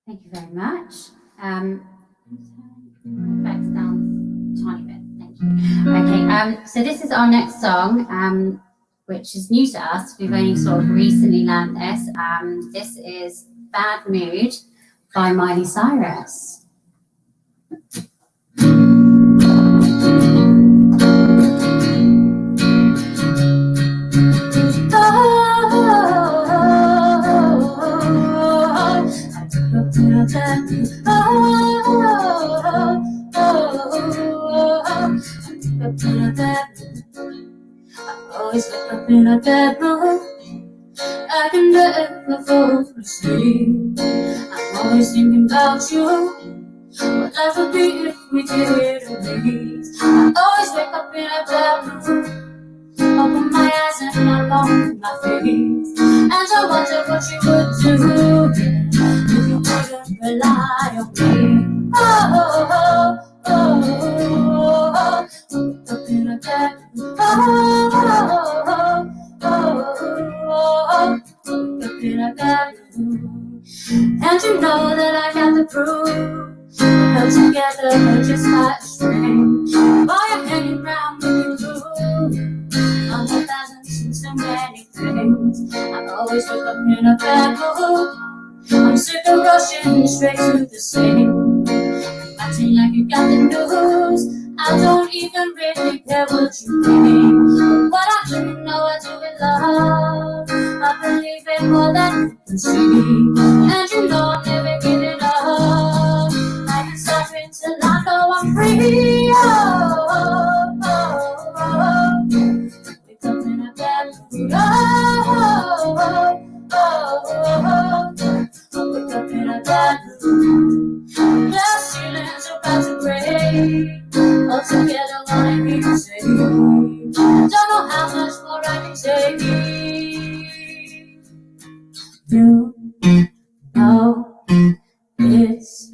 Thank you very much. Back down a tiny bit. Thank you. Okay. So this is our next song, which is new to us. We've only sort of recently learned this. This is "Bad Mood" by Miley Cyrus. Always wake up in a bad mood. I can never fall asleep. I'm always thinking about you. What life would be if we didn't meet. I always wake up in a bad mood. Open my eyes and I long for my face. And I wonder what you would do if you wouldn't rely on me. Oh, oh, oh, oh, oh. Up in a bad mood. Oh, oh, oh, oh, up in a bad mood. And you know that I got the proof. Held together just like a string. While you're hanging around with you. On the thousands and so many things. I always wake up in a bad mood. I'm sick of rushing straight to the scene. Acting like you got the news. I don't even really care what you think. What I do know, I do it love. I believe in more than you can see. And you know I'm never giving up. together what I need to say. Don't know how much more I can take. You know it's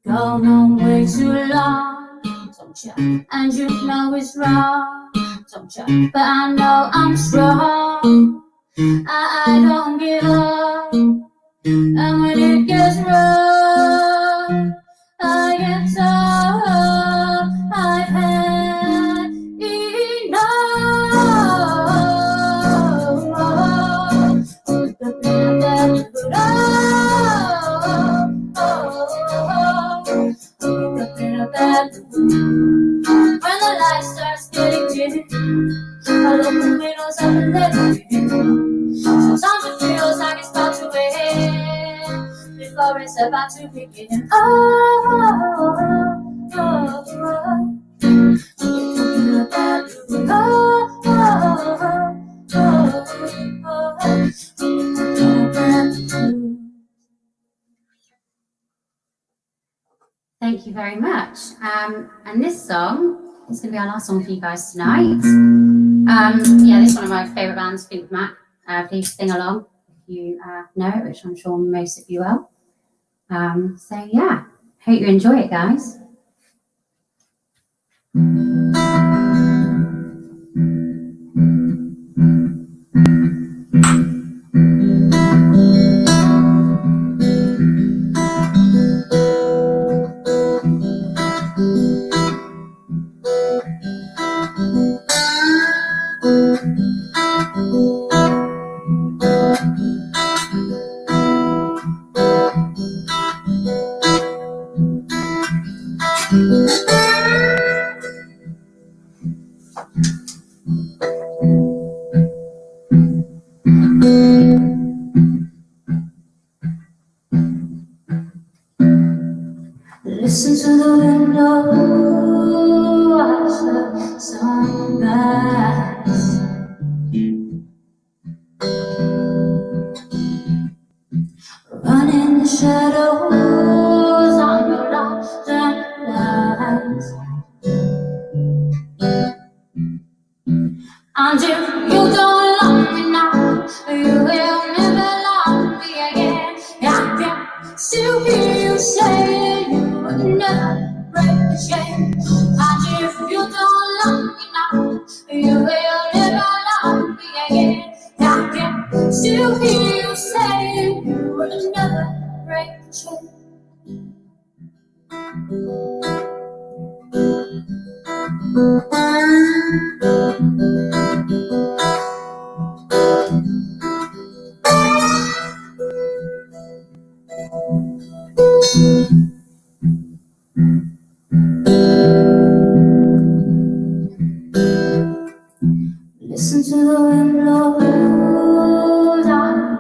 gone on way too long, don't you? And you know it's wrong, don't you? But I know I'm strong. I don't give up. And when it gets rough, I get tough. I've had enough. When the light starts getting dim, I look the windows up and let it in. Sometimes it feels like it's about to end before it's about to begin. Thank you very much. And this song is going to be our last song for you guys tonight. Yeah, this is one of my favourite bands, Fleetwood Mac. Please sing along if you know it, which I'm sure most of you will. So yeah, hope you enjoy it, guys. Listen to the window, watch the sunrise. Run in the shadows on your lost and lies. And if you don't love me now, you will never love me again. I can still hear you saying you would never break the chain. And if you don't love me now, you will never love me again. I can still hear you saying you would never break the chain. Listen to the wind blow down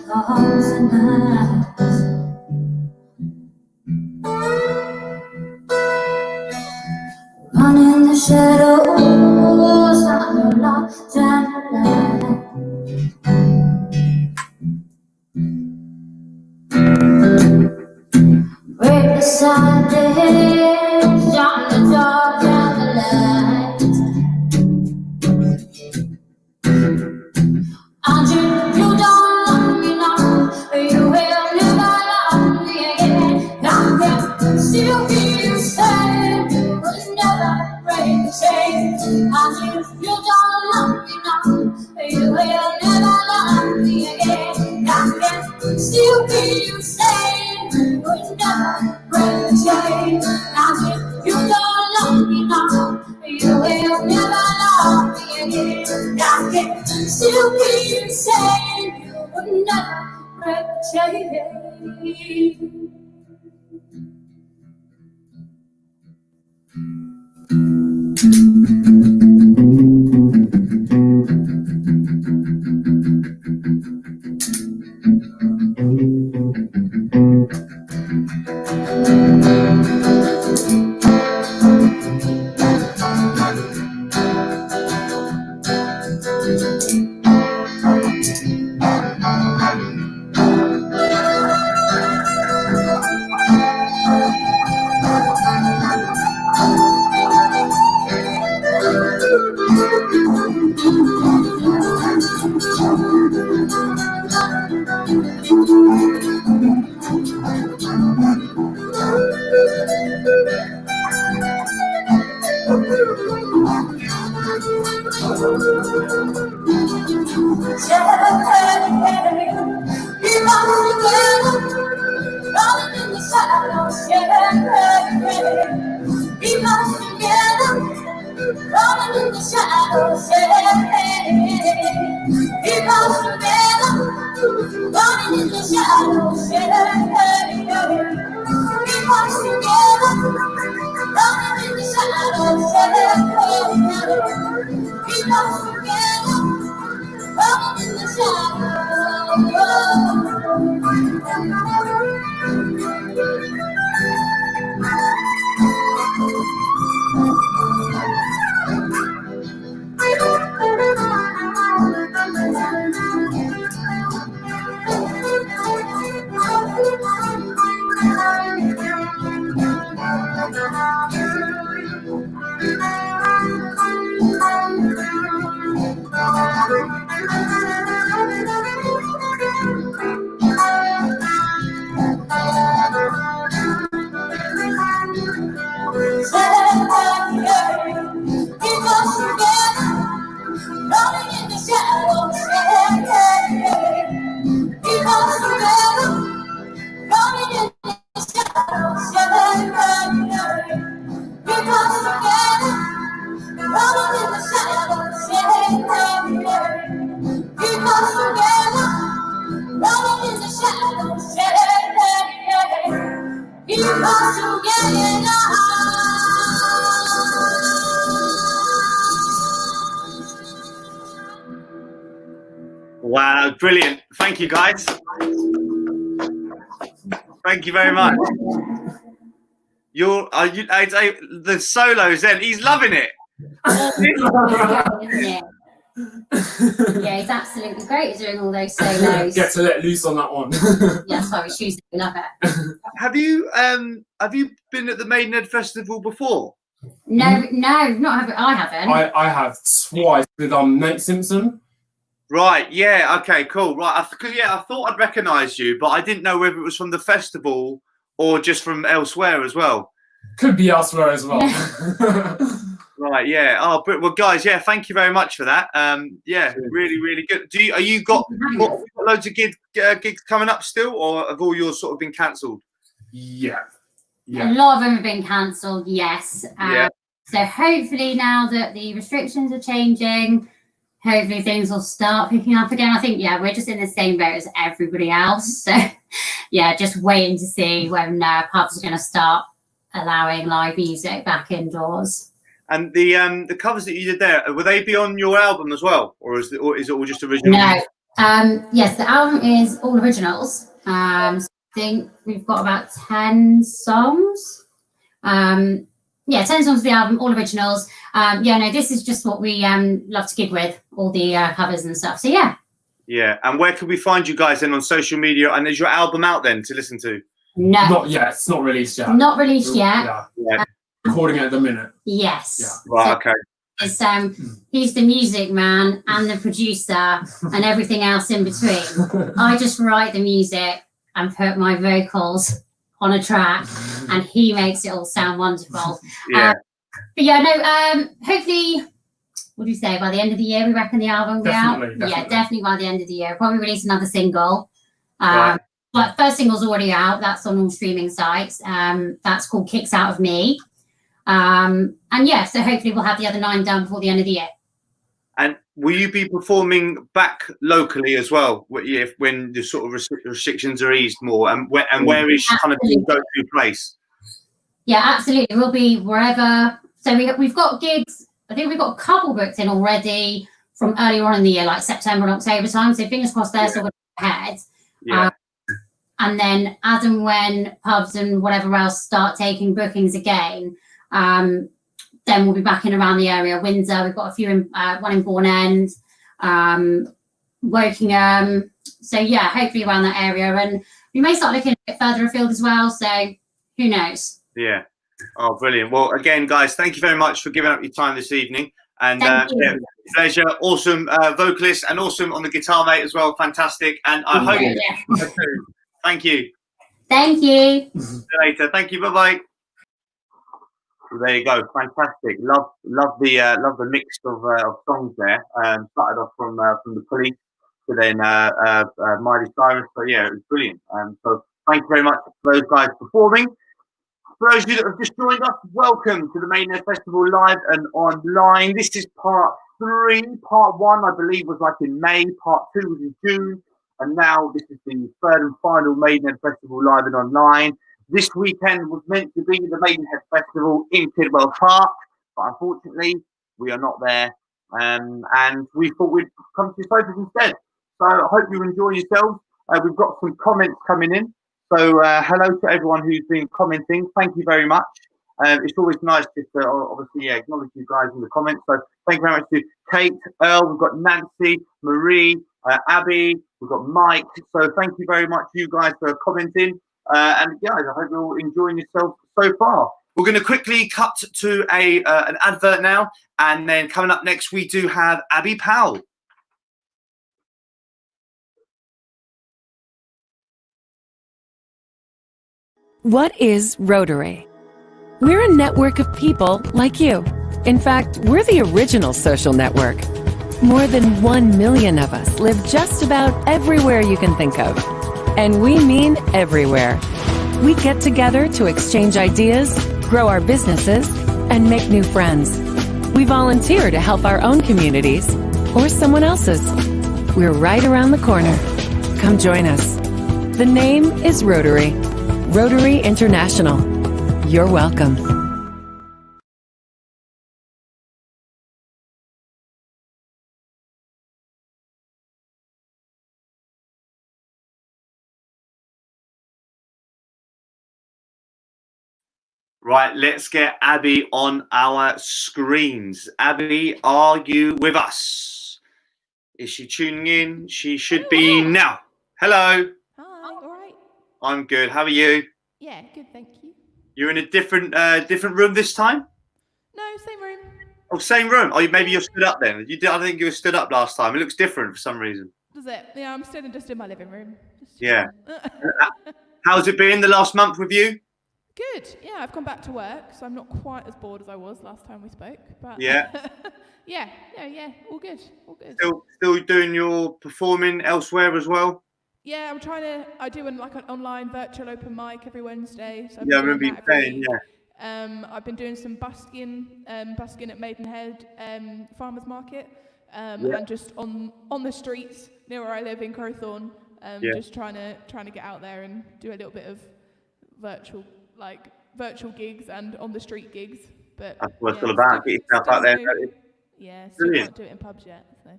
across the night. Run in the shadows on your lost and light. Break the silence on the dark and the light. And if you don't love me now, you will never love me again. I can still hear you say you will never break the chain. And if you don't love me now, you will never love me again. I can still hear you say you will never break the chain. And if you don't love me now, you will never love me again. I can still hear you saying you would never break the chain. Wow, brilliant. Thank you, guys. Thank you very much. The solos then, he's loving it. Yeah, he's absolutely great at doing all those solos. Get to let loose on that one. Yeah, sorry, Tuesday, love it. Have you been at the Maidenhead Festival before? No, not have I haven't. I have twice with Nate Simpson. Right, yeah, okay, cool. Right, I thought I'd recognise you, but I didn't know whether it was from the festival or just from elsewhere as well. Could be elsewhere as well. Right, yeah. Oh, but well, guys, yeah, thank you very much for that. Yeah, really, really good. Are you got loads of gigs coming up still, or have all yours sort of been cancelled? Yeah. A lot of them have been cancelled, yes. Yeah. So hopefully now that the restrictions are changing, hopefully things will start picking up again. I think, yeah, we're just in the same boat as everybody else. So, yeah, just waiting to see when pubs are going to start allowing live music back indoors. And the covers that you did there, will they be on your album as well, or is it all just original? No. Yes, the album is all originals. So I think we've got about 10 songs. 10 songs of the album, all originals. This is just what we love to gig with, all the covers and stuff. So yeah. Yeah, and where can we find you guys then on social media? And is your album out then to listen to? No. Not yet. It's not released yet. Not released yet. Yeah. Recording at the minute. Yes. Yeah. Right. Okay. It's he's the music man and the producer and everything else in between. I just write the music and put my vocals on a track, and he makes it all sound wonderful. Yeah. Hopefully, what do you say? By the end of the year, we reckon the album will be out. Definitely. Yeah, definitely by the end of the year. Probably release another single. Right. But first single's already out. That's on all streaming sites. That's called Kicks Out of Me. So hopefully we'll have the other 9 done before the end of the year. And will you be performing back locally as well, when the sort of restrictions are eased more? And where is kind of your go-to place? Yeah, absolutely. We'll be wherever. So we've got gigs. I think we've got a couple booked in already from earlier on in the year, like September and October time. So fingers crossed they're still going ahead. Yeah. And then as and when pubs and whatever else start taking bookings again, then we'll be back in around the area. Windsor, we've got a few one in Bourne End, Wokingham. So yeah, hopefully around that area. And we may start looking a bit further afield as well. So who knows? Yeah. Oh, brilliant. Well, again, guys, thank you very much for giving up your time this evening. And pleasure. Awesome vocalist and awesome on the guitar, mate, as well. Fantastic. And I hope you soon. Thank you. Thank you. See you later. Thank you. Bye-bye. There you go, fantastic. Love the mix of songs there. Started off from the Police to then Miley Cyrus. So yeah, it was brilliant. So thank you very much for those guys performing. For those of you that have just joined us, welcome to the Maidenhead Festival live and online. This is part 3. Part 1, I believe, was like in May. Part 2 was in June, and now this is the 3rd and final Maidenhead Festival live and online. This weekend was meant to be the Maidenhead Festival in Kidwells Park, but unfortunately we are not there. And we thought we'd come to Sofas instead. So I hope you enjoy yourselves. We've got some comments coming in. So hello to everyone who's been commenting. Thank you very much. It's always nice just to obviously acknowledge you guys in the comments. So thank you very much to Kate, Earl, we've got Nancy, Marie, Abby, we've got Mike. So thank you very much, you guys, for commenting. And guys, I hope you're all enjoying yourself so far. We're going to quickly cut to an advert now, and then coming up next, we do have Abby Powell. What is Rotary? We're a network of people like you. In fact, we're the original social network. More than 1 million of us live just about everywhere you can think of. And we mean everywhere. We get together to exchange ideas, grow our businesses, and make new friends. We volunteer to help our own communities or someone else's. We're right around the corner. Come join us. The name is Rotary. Rotary International. You're welcome. Right, let's get Abby on our screens. Abby, are you with us? Is she tuning in? She should be now. Hello. Hi, all right. I'm good. How are you? Yeah, good, thank you. You're in a different room this time? No, same room. Oh, same room. Oh, maybe you're stood up then. I don't think you were stood up last time. It looks different for some reason. Does it? Yeah, I'm still just in my living room. Yeah. How's it been the last month with you? Good. Yeah, I've gone back to work, so I'm not quite as bored as I was last time we spoke. But Yeah. yeah, all good, all good. Still doing your performing elsewhere as well? Yeah, I do an online virtual open mic every Wednesday. So I remember you saying, yeah. I've been doing some busking at Maidenhead Farmers Market, and just on the streets near where I live in Crowthorne, just trying to get out there and do a little bit of virtual gigs and on the street gigs. But that's what it's all about. Get yourself out there. Yeah, still can't do it in pubs yet. So.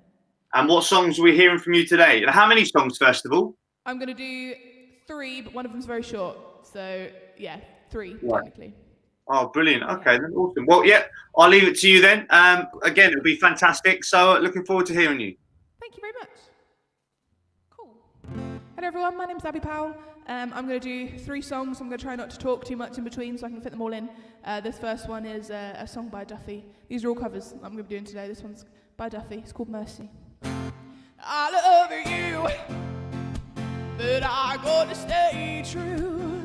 And what songs are we hearing from you today? And how many songs, first of all? I'm going to do 3, but one of them's very short. So, yeah, 3, technically. Oh, brilliant. Okay, then awesome. Well, yeah, I'll leave it to you then. Again, it'll be fantastic. So, looking forward to hearing you. Thank you very much. Cool. Hello, everyone. My name's Abby Powell. I'm going to do 3 songs. I'm going to try not to talk too much in between so I can fit them all in. This first one is a song by Duffy. These are all covers I'm going to be doing today. This one's by Duffy. It's called Mercy. I love you, but I got to stay true.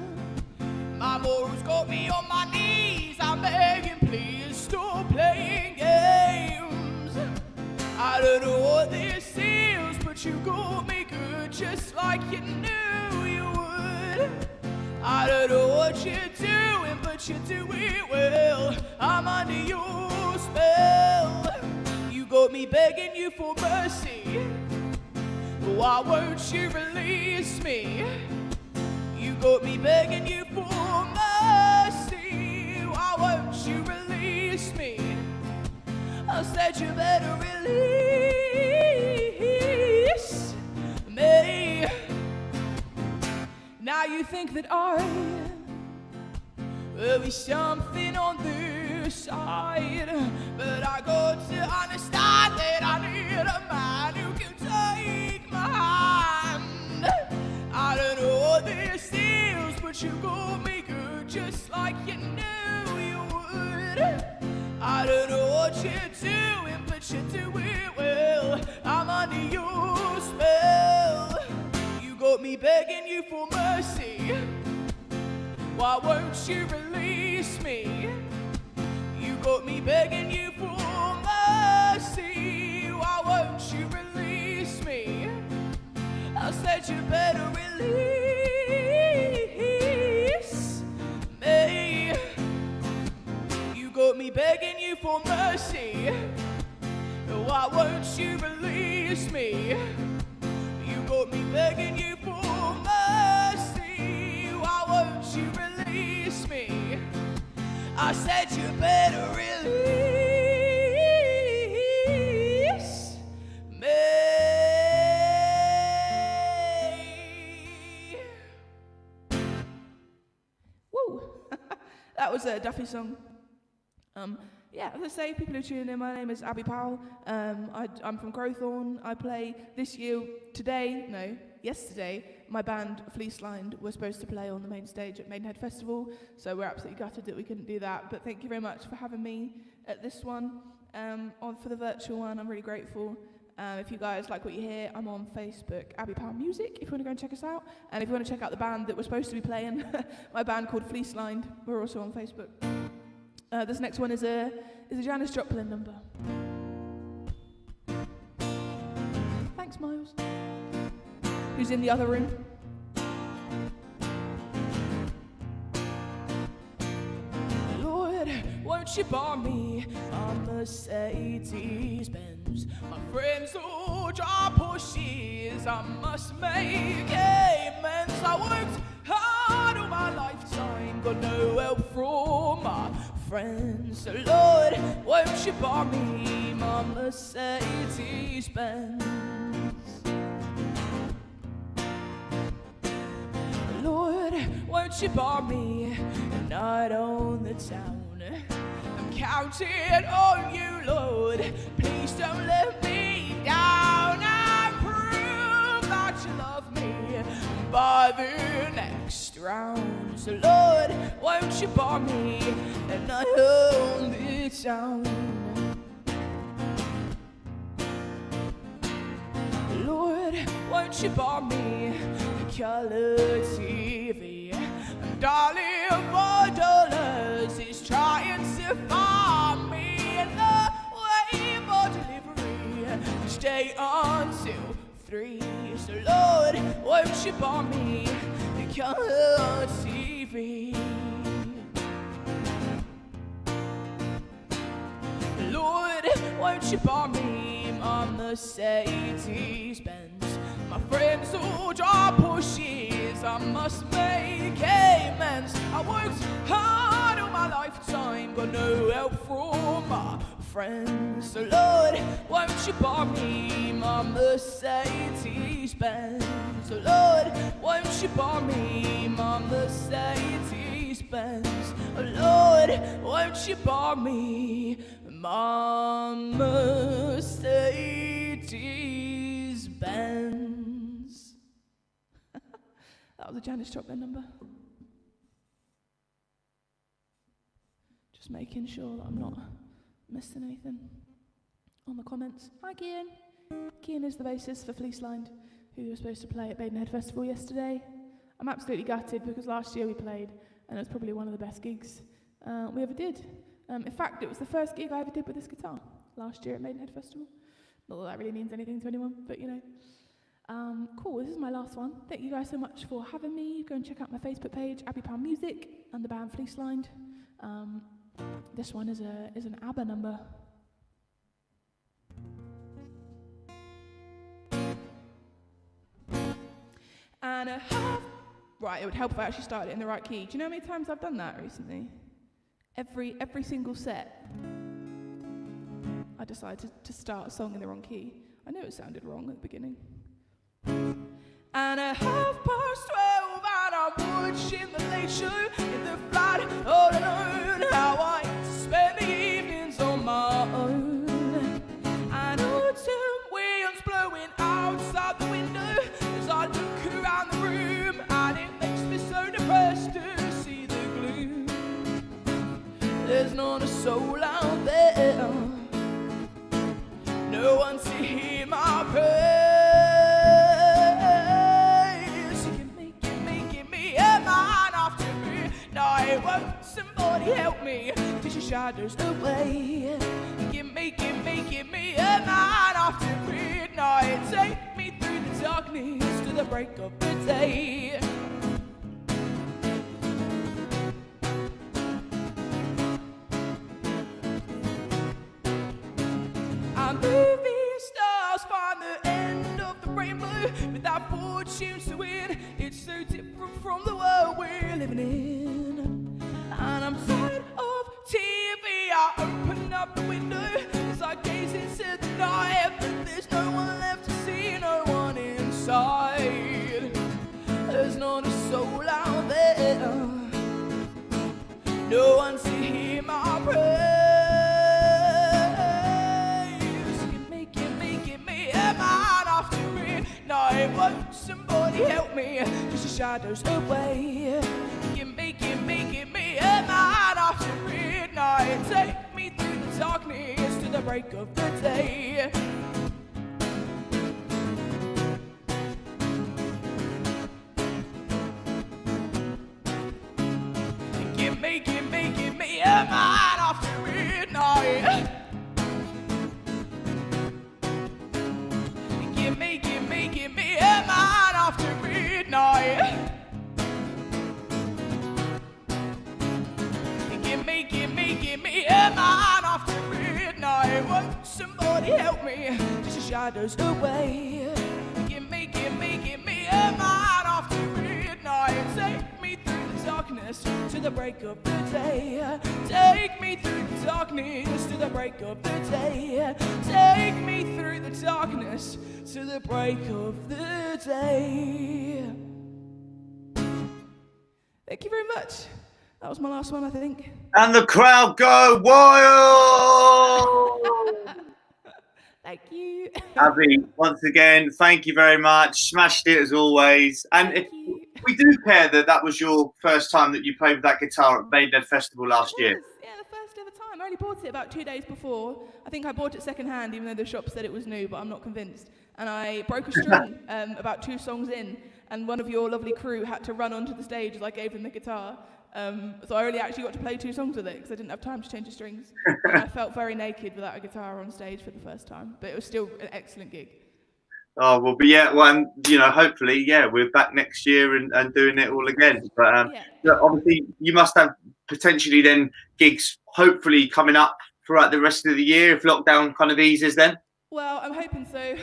My morals got me on my knees. I'm begging, please stop playing games. I don't know what this is, but you got me good just like you knew you would. I don't know what you're doing, but you do it well. I'm under your spell. You got me begging you for mercy. Why won't you release me? You got me begging you for mercy. Why won't you release me? I said you better release me. Now you think that I will be something on this side, but I got to understand that I need a man who can take my hand. I don't know what this is, but you got me good just like you knew you would. I don't know what you're doing, but you do it well. I'm under your spell. You got me begging you for mercy. Why won't you release me? got me begging you for mercy. Why won't you release me? I said you better release me. You got me begging you for mercy. Why won't you release me? You got me begging you for mercy. Why won't you release me? I said you better release me. Woo! That was a Duffy song. Yeah, as I say, people who tune in, my name is Abby Powell. I'm from Crowthorne. I play this year, yesterday, my band Fleecelined were supposed to play on the main stage at Maidenhead Festival, so we're absolutely gutted that we couldn't do that, but thank you very much for having me at this one. For the virtual one, I'm really grateful. If you guys like what you hear, I'm on Facebook, Abby Powell Music, if you want to go and check us out. And if you want to check out the band that we're supposed to be playing, my band called Fleecelined, we're also on Facebook. This next one is a Janis Joplin number. Thanks, Miles. Who's in the other room? Lord, won't you buy me a Mercedes Benz? My friends all drive Porsches. I must make amends. I worked hard all my lifetime, got no help from my friends. So Lord, won't you buy me my Mercedes Benz? Lord, won't you buy me a night on the town? I'm counting on you, Lord. Please don't let me down. And prove that you love me by the next round. So Lord, won't you buy me a night on the town? Lord, won't you buy me a color TV? And darling, $4 is trying to find me in the way for delivery each day until 3. So Lord, won't you buy me a color TV? Lord, won't you buy me my Mercedes Benz? My friends all drive Porsches. I must make amends. I worked hard all my lifetime, got no help from my friends. So Lord, won't you buy me my Mercedes Benz? So Lord, won't you buy me my Mercedes Benz? Oh Lord, won't you buy me my Mercedes Benz? That was a Janis Joplin number. Just making sure that I'm not missing anything on the comments. Hi, Kian. Kian is the bassist for Fleecelined, who was supposed to play at Maidenhead Festival yesterday. I'm absolutely gutted because last year we played, and it was probably one of the best gigs we ever did. In fact, it was the first gig I ever did with this guitar last year at Maidenhead Festival. Not that that really means anything to anyone, but you know. Cool, this is my last one. Thank you guys so much for having me. Go and check out my Facebook page, Abby Powell Music, and the band Fleecelined. This one is an ABBA number. And a half. Right, it would help if I actually started it in the right key. Do you know how many times I've done that recently? Every single set, I decided to start a song in the wrong key. I know it sounded wrong at the beginning. And at 12:30, and I'm watching the late show in the flat all alone. How I spend the evenings on my own. And autumn winds blowing outside the window as I look around the room, and it makes me so depressed to see the gloom. There's not a soul out there, no one to hear my praise. Give me a man after me. Now won't somebody help me till she shatters away. darkness to the break of the day. Our movie stars find the end of the rainbow without fortunes to win. It's so different from the world we're living in. And I'm tired of TV. I open up the window as I gaze into the night, but there's no one left to see, no one inside. There's not a soul out there, no one to hear my praise. Give me a man after midnight. Won't somebody help me? Just the shadows away. Give me a man after midnight. Take me through the darkness to the break of the day. Give me a man after midnight. Give me a man after midnight. Give me a man after midnight. Won't somebody help me? Just the shadows away. Give me a man after midnight. Take me through the darkness to the break of the day. Take me through the darkness to the break of the day. Take me through the darkness to the break of the day. Thank you very much. That was my last one, I think. And the crowd go wild! Thank you. Abby, once again, thank you very much. Smashed it as always. And we do care that was your first time that you played with that guitar at Maidenhead Festival last year. Yeah, the first ever time. I only bought it about 2 days before. I think I bought it second-hand, even though the shop said it was new, but I'm not convinced. And I broke a string about 2 songs in, and one of your lovely crew had to run onto the stage as I gave them the guitar. So I only actually got to play 2 songs with it because I didn't have time to change the strings. And I felt very naked without a guitar on stage for the first time, but it was still an excellent gig. Oh, well, but yeah, well, and, you know, hopefully, yeah, we're back next year and doing it all again. But obviously, you must have potentially then gigs hopefully coming up throughout the rest of the year if lockdown kind of eases then. Well, I'm hoping so.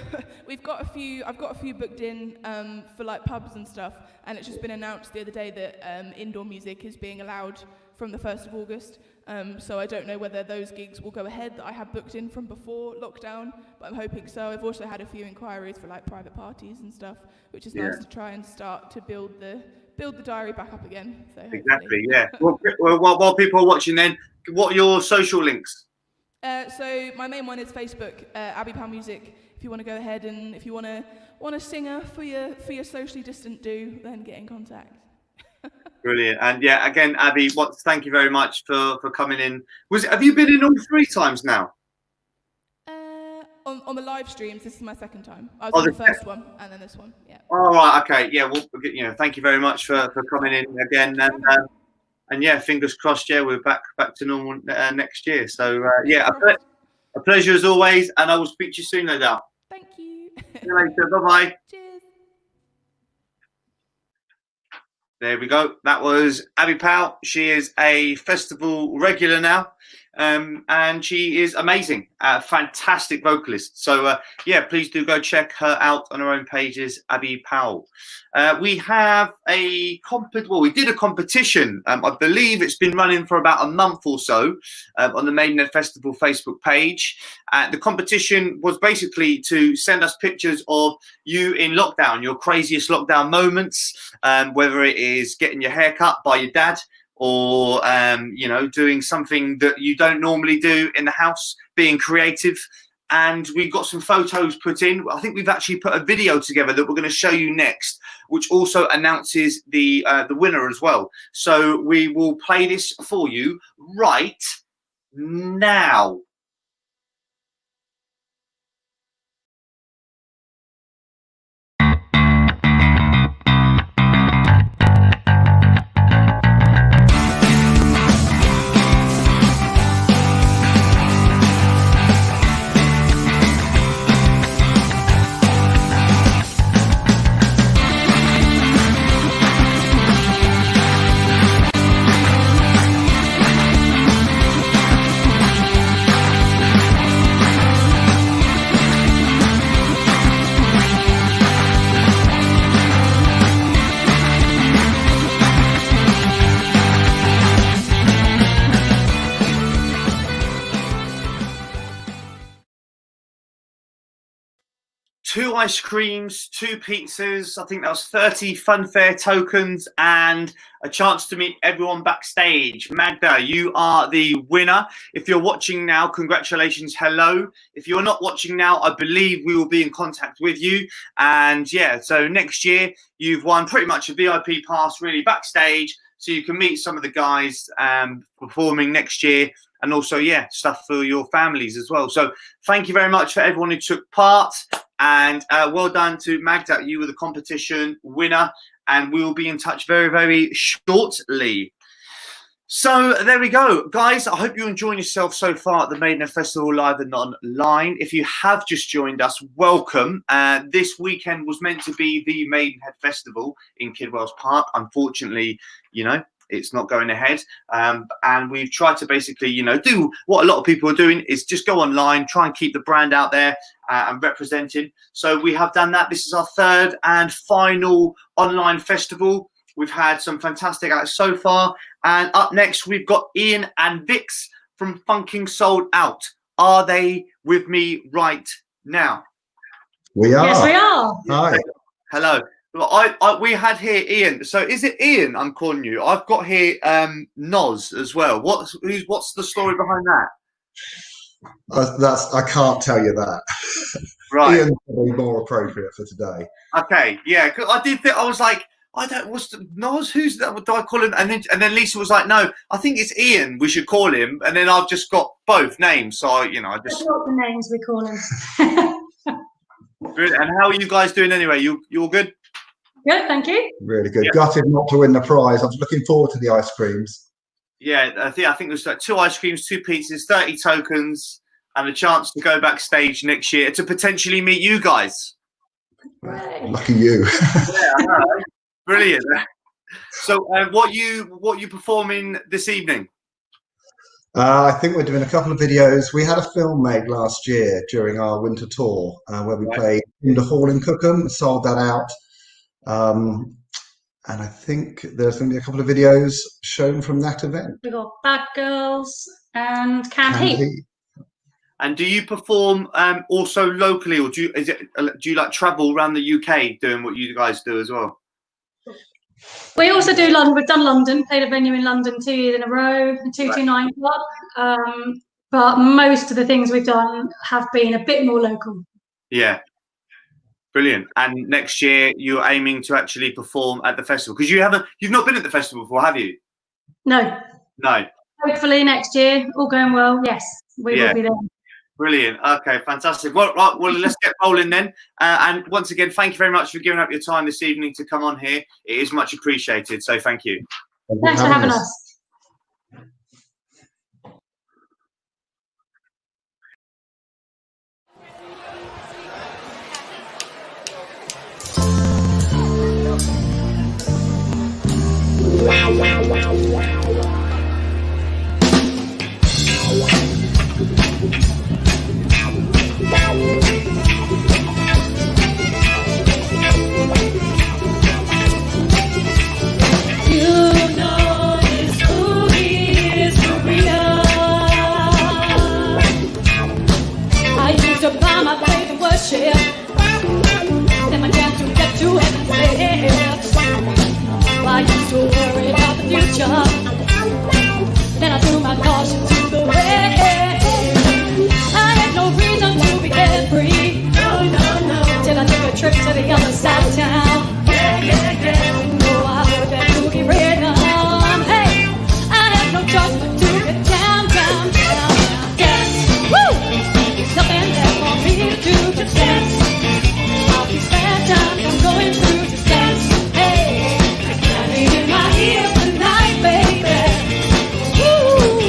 I've got a few booked in for like pubs and stuff, and it's just been announced the other day that indoor music is being allowed from the 1st of August. So I don't know whether those gigs will go ahead that I had booked in from before lockdown, but I'm hoping so. I've also had a few inquiries for like private parties and stuff, which is nice to try and start to build the diary back up again. So exactly, yeah. Well, while people are watching then, what are your social links? So my main one is Facebook, Abby Powell Music. If you want to go ahead and if you want a singer for your socially distant do, then get in contact. Brilliant. And yeah, again, Abby, thank you very much for coming in. Have you been in all 3 times now? On the live streams, this is my 2nd time. I was on the first one and then this one. Yeah. All right. Okay. Yeah. Well, thank you very much for coming in again. And yeah, fingers crossed. Yeah, we're back to normal next year. So yeah, a pleasure as always, and I will speak to you soon, no doubt. Thank you. See you later. Bye bye. Cheers. There we go. That was Abby Powell. She is a festival regular now, and she is amazing. Fantastic vocalist. So yeah, please do go check her out on her own pages, Abby Powell. We have we did a competition. I believe it's been running for about a month or so on the Maidenhead Festival Facebook page. The competition was basically to send us pictures of you in lockdown, your craziest lockdown moments, whether it is getting your hair cut by your dad or, doing something that you don't normally do in the house, being creative. And we got some photos put in. I think we've actually put a video together that we're going to show you next, which also announces the winner as well. So we will play this for you right now. 2 ice creams, 2 pizzas. I think that was 30 funfair tokens and a chance to meet everyone backstage. Magda, you are the winner. If you're watching now, congratulations. Hello. If you're not watching now, I believe we will be in contact with you. And yeah, so next year you've won pretty much a VIP pass really backstage, so you can meet some of the guys performing next year. And also, yeah, stuff for your families as well. So thank you very much for everyone who took part. And well done to Magda. You were the competition winner. And we will be in touch very, very shortly. So there we go. Guys, I hope you're enjoying yourself so far at the Maidenhead Festival Live and Online. If you have just joined us, welcome. This weekend was meant to be the Maidenhead Festival in Kidwells Park. Unfortunately, you know, it's not going ahead. And we've tried to basically, you know, do what a lot of people are doing, is just go online, try and keep the brand out there and representing. So we have done that. This is our 3rd and final online festival. We've had some fantastic acts so far. And up next, we've got Ian and Vix from Funking Sold Out. Are they with me right now? We are. Yes, we are. Hi. Hello. We had here Ian. So is it Ian I'm calling you? I've got here Noz as well. What's the story behind that? I can't tell you that. Right. Ian's probably more appropriate for today. Okay, yeah. 'Cause I did think, I was like, I don't. What's the Noz? Who's that? Do I call him? And then Lisa was like, no, I think it's Ian. We should call him. And then I've just got both names. So I just. That's not the names we call him. Good. And how are you guys doing anyway? You all good? Good, thank you. Really good. Yeah. Gutted not to win the prize. I was looking forward to the ice creams. Yeah, I think it was like 2 ice creams, 2 pizzas, 30 tokens, and a chance to go backstage next year to potentially meet you guys. Right. Lucky you. Yeah, I know. Brilliant. So, what you performing this evening? I think we're doing a couple of videos. We had a film made last year during our winter tour where we played in the hall in Cookham, sold that out. And I think there's going to be a couple of videos shown from that event. We've got Bad Girls and Canned Heat. And do you perform also locally, or do you like travel around the UK doing what you guys do as well? We also do London. We've done London, played a venue in London 2 years in a row, the 229 Club. But most of the things we've done have been a bit more local. Yeah. Brilliant. And next year you're aiming to actually perform at the festival, because you've not been at the festival before, have you? No. No. Hopefully next year, all going well, yes, we will be there. Brilliant. Okay, fantastic. Well, right, well, let's get rolling then. And once again, thank you very much for giving up your time this evening to come on here. It is much appreciated. So thank you. Thanks for having us. I used to worry about the future. Then I threw my caution to the wind. I had no reason to be carefree. No. Till I took a trip to the other side of town. Yeah. Oh, I heard that boogie rhythm. Hey, I had no choice but to get down. Dance. Woo! There's nothing left for me to do, just dance. All these bad times I'm going through, just dance. Hey. In my ear tonight, baby. Ooh,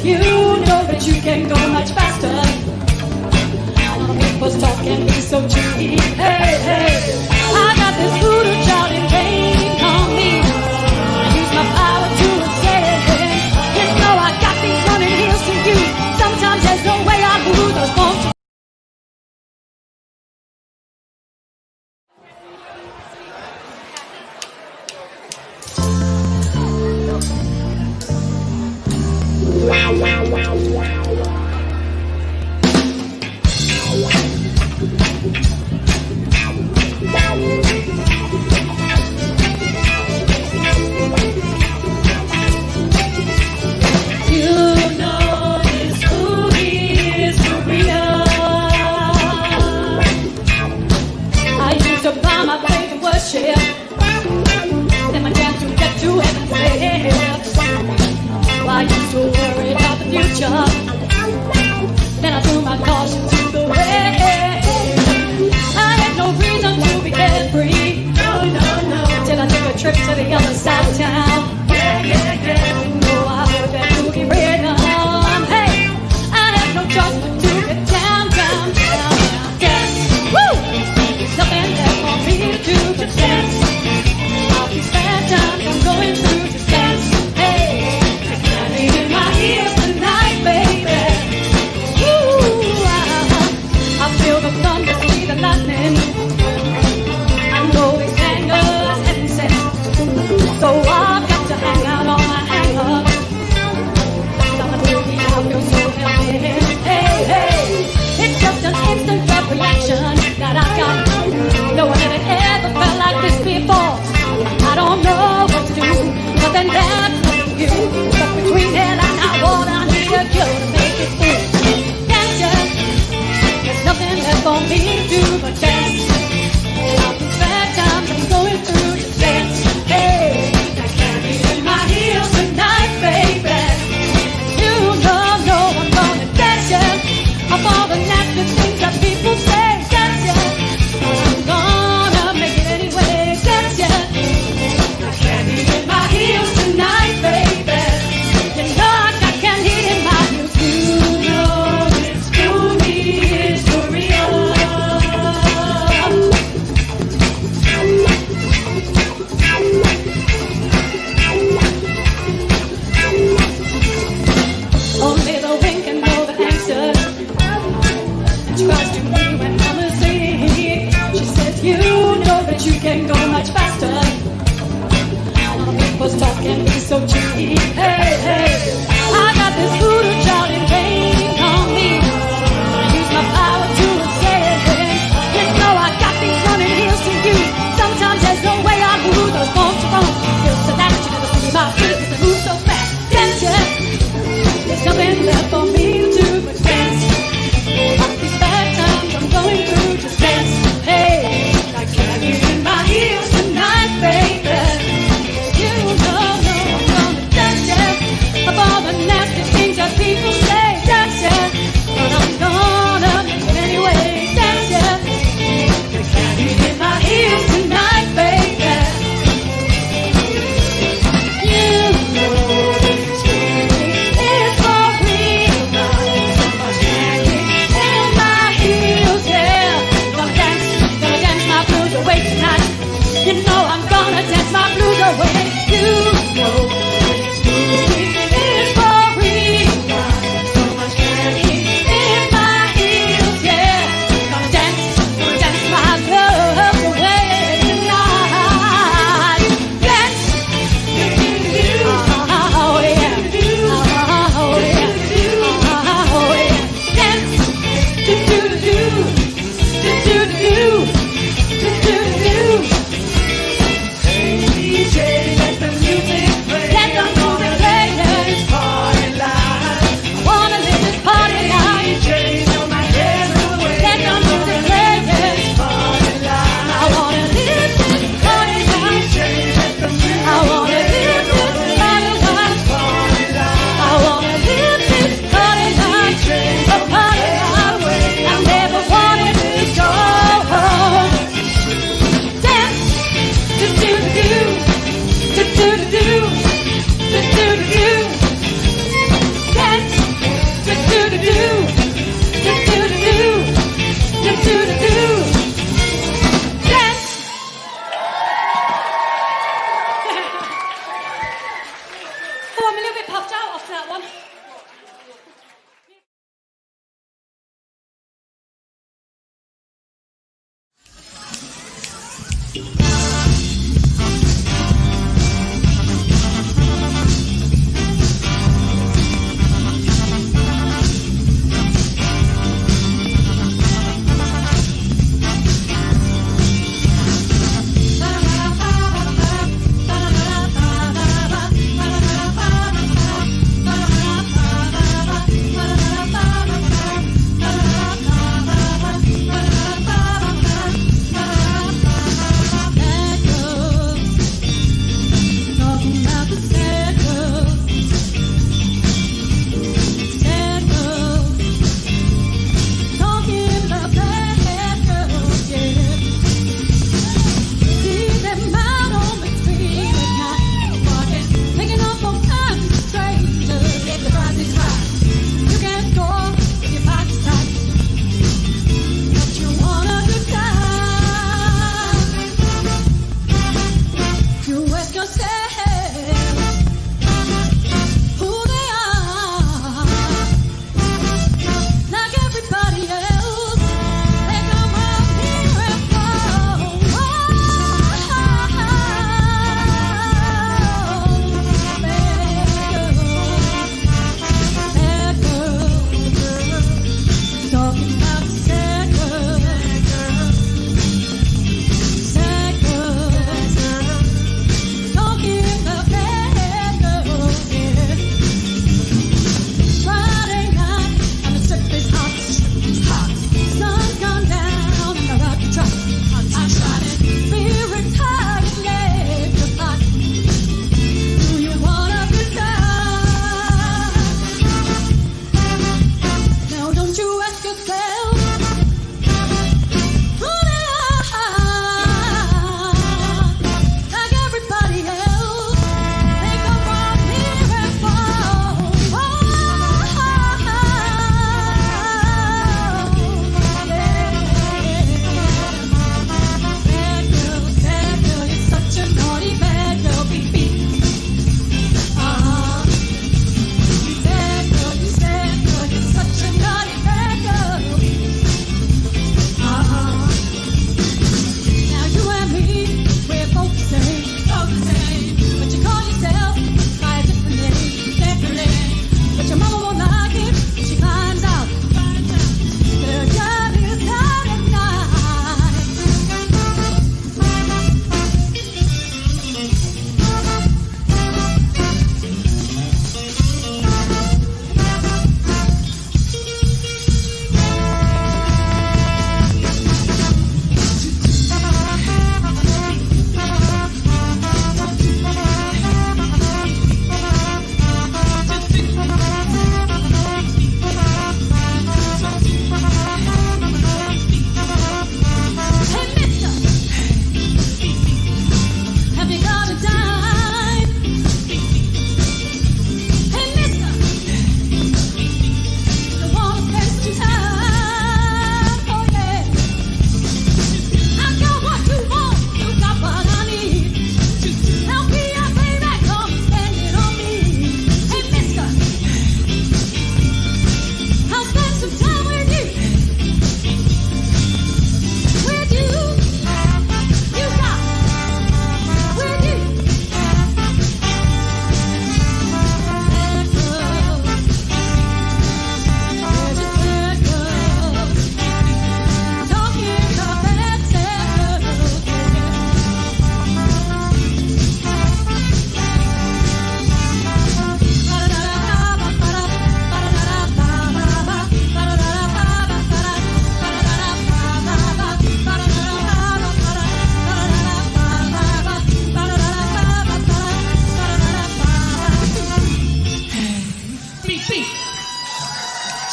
says you know that you can go much faster. People's talk can be so cheap. Hey, hey, I got this voodoo child in pain on me. I use my power to ascend. You know I got these running heels to you. Sometimes there's no way I move those bones. I used to worry about the future. Then I threw my caution to the wind. I had no reason to be carefree. No, no, no. Till I took a trip to the other side of town. Yeah, yeah, yeah. No, I heard that boogie rhythm. Hey, I had no choice but to get down, down, down, down. Dance, woo! There's nothing left for me to do, just dance. All these bad times I'm going through, just dance. Hey. In my ears tonight, baby. Ooh, I feel the thunder, see the lightning. I know it's anger, heaven sent. So I've got to hang out on my hang-up. Got my boogie, I feel so healthy. Hey, hey, it's just an instant gut reaction that I got. No one had ever felt like this before. I don't know what to do, but then that's you. Stuck between hell and high water, I need a cure to make it through. Dance, yeah. There's nothing left for me to do but dance. All these bad times I'm going through, just dance. Hey, I can't be in my heels tonight, baby. You know I'm gonna dance, yeah. Of all the nasty things that people say, dance, yeah. I'm gonna make it anyway, dance, yeah. I can't be in my heels tonight, baby. You can go much faster. People's talk can be so cheap. Hey, hey, I got this voodoo child in pain on me. I use my power to ascend. You know I got these running heels to you. Sometimes there's no way I move those bones to bones. Feels so that you never see my feet because I move so fast. Dance, yeah. There's nothing left for me to do but dance. All these bad times I'm going through, just dance. Hey. I can't be in my heels tonight, baby. You know I'm gonna dance, yeah.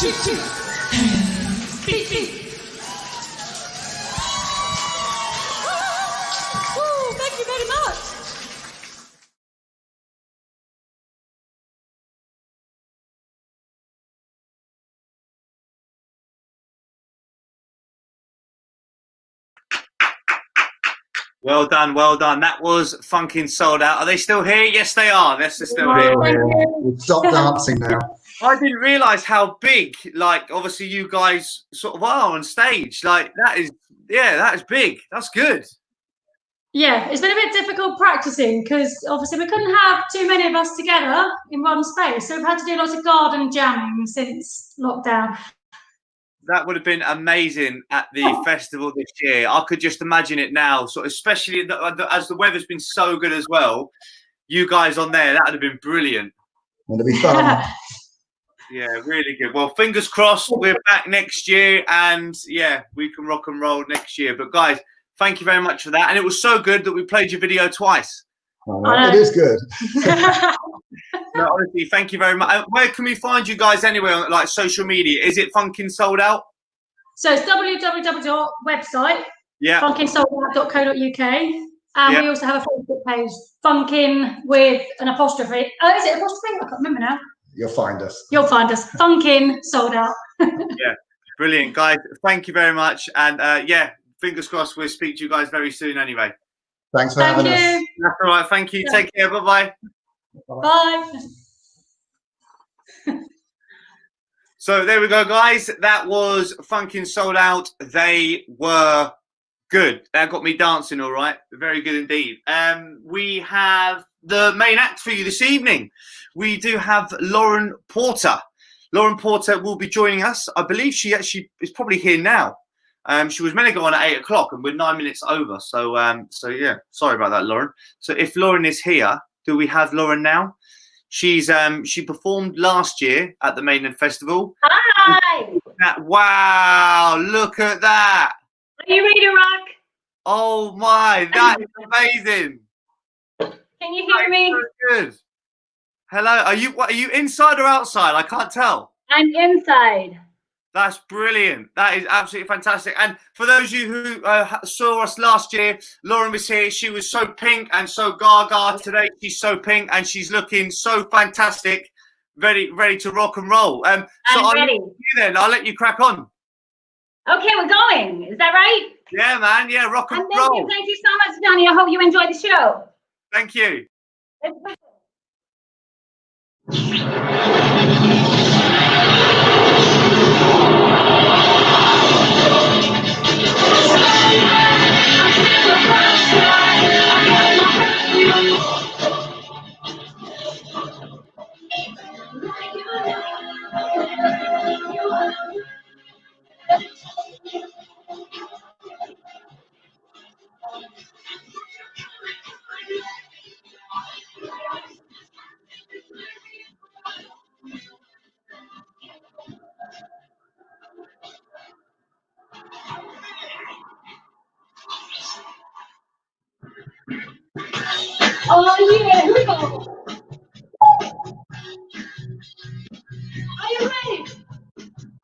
Beat, beat. Woo, thank you very much. Well done, well done. That was funkin' sold out. Are they still here? Yes, they are. Yes, they're still here. We've stopped dancing now. I didn't realise how big, like, obviously you guys sort of are on stage. Like, that is big. That's good. Yeah, it's been a bit difficult practicing because obviously we couldn't have too many of us together in one space. So we've had to do lots of garden jamming since lockdown. That would have been amazing at the festival this year. I could just imagine it now. So especially as the weather's been so good as well, you guys on there, that would have been brilliant. It'll be fun. Yeah, really good. Well, fingers crossed we're back next year and yeah, we can rock and roll next year. But guys, thank you very much for that. And it was so good that we played your video twice. It is good. No, honestly, thank you very much. Where can we find you guys anyway on like social media? Is it Funkin' Sold Out? So it's www.website, yeah, funkinsoldout.co.uk. And we also have a Facebook page, Funkin' with an apostrophe. Is it apostrophe? I can't remember now. You'll find us. You'll find us. Funkin' Sold Out. Yeah, brilliant, guys. Thank you very much. And yeah, fingers crossed we'll speak to you guys very soon anyway. Thanks for having us. That's all right. Thank you. Take care. Bye-bye. Bye. So there we go, guys. That was Funkin' Sold Out. They were good. That got me dancing all right. Very good indeed. We have the main act for you this evening. We do have Lauren Porter. Lauren Porter will be joining us. I believe she actually is probably here now. She was meant to go on at 8 o'clock and we're 9 minutes over. So yeah, sorry about that, Lauren. So if Lauren is here, do we have Lauren now? She's she performed last year at the Maidenhead Festival. Hi! Wow, look at that. Are you ready to rock? Oh my, that is amazing. Can you hear me? So good. Hello, are you inside or outside? I can't tell. I'm inside. That's brilliant. That is absolutely fantastic. And for those of you who saw us last year, Lauren was here. She was so pink and so gaga. Today she's so pink and she's looking so fantastic, ready to rock and roll. So I'm ready. I'll let you crack on. Okay, we're going. Is that right? Yeah, man. Yeah, rock and roll. Thank you so much, Johnny. I hope you enjoyed the show. Thank you. Oh yeah, here we go. Are you ready?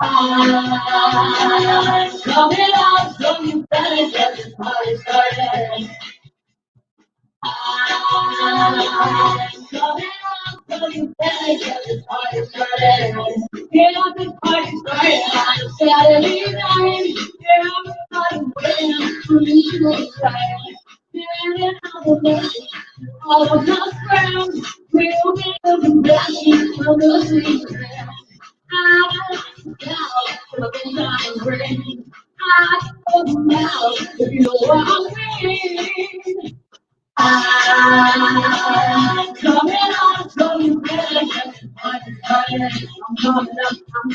I'm coming out, so you better get this party started. I'm coming out, so you better get this party started. Get up this party started on a Saturday night. Everybody's waiting for you to arrive. All of us friends, we'll be looking back from the secret. I down for the big time ring. I don't know if you know what I mean. I'm coming on, so you better get the party started. I'm coming up, I'm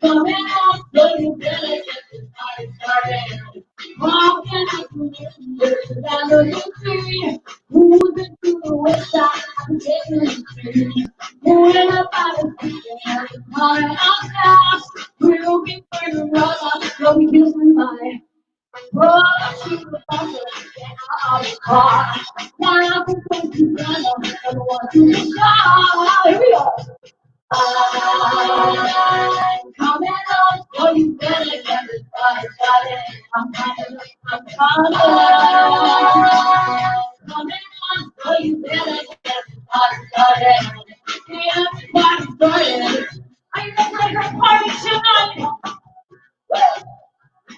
coming on, so you better get the party started. Walking up the you see, moving to the west side, I'm getting free. Moving up out of the city, calling out fast. We'll be burning rubber, so we can survive. Roll up to the bumper, get out of the car. Now I can take you down, I don't want to stop. Here we go. coming up, so you better get this party started. I'm coming, coming on, so you better get this party started. Yeah, this party started. Are you ready for the party tonight?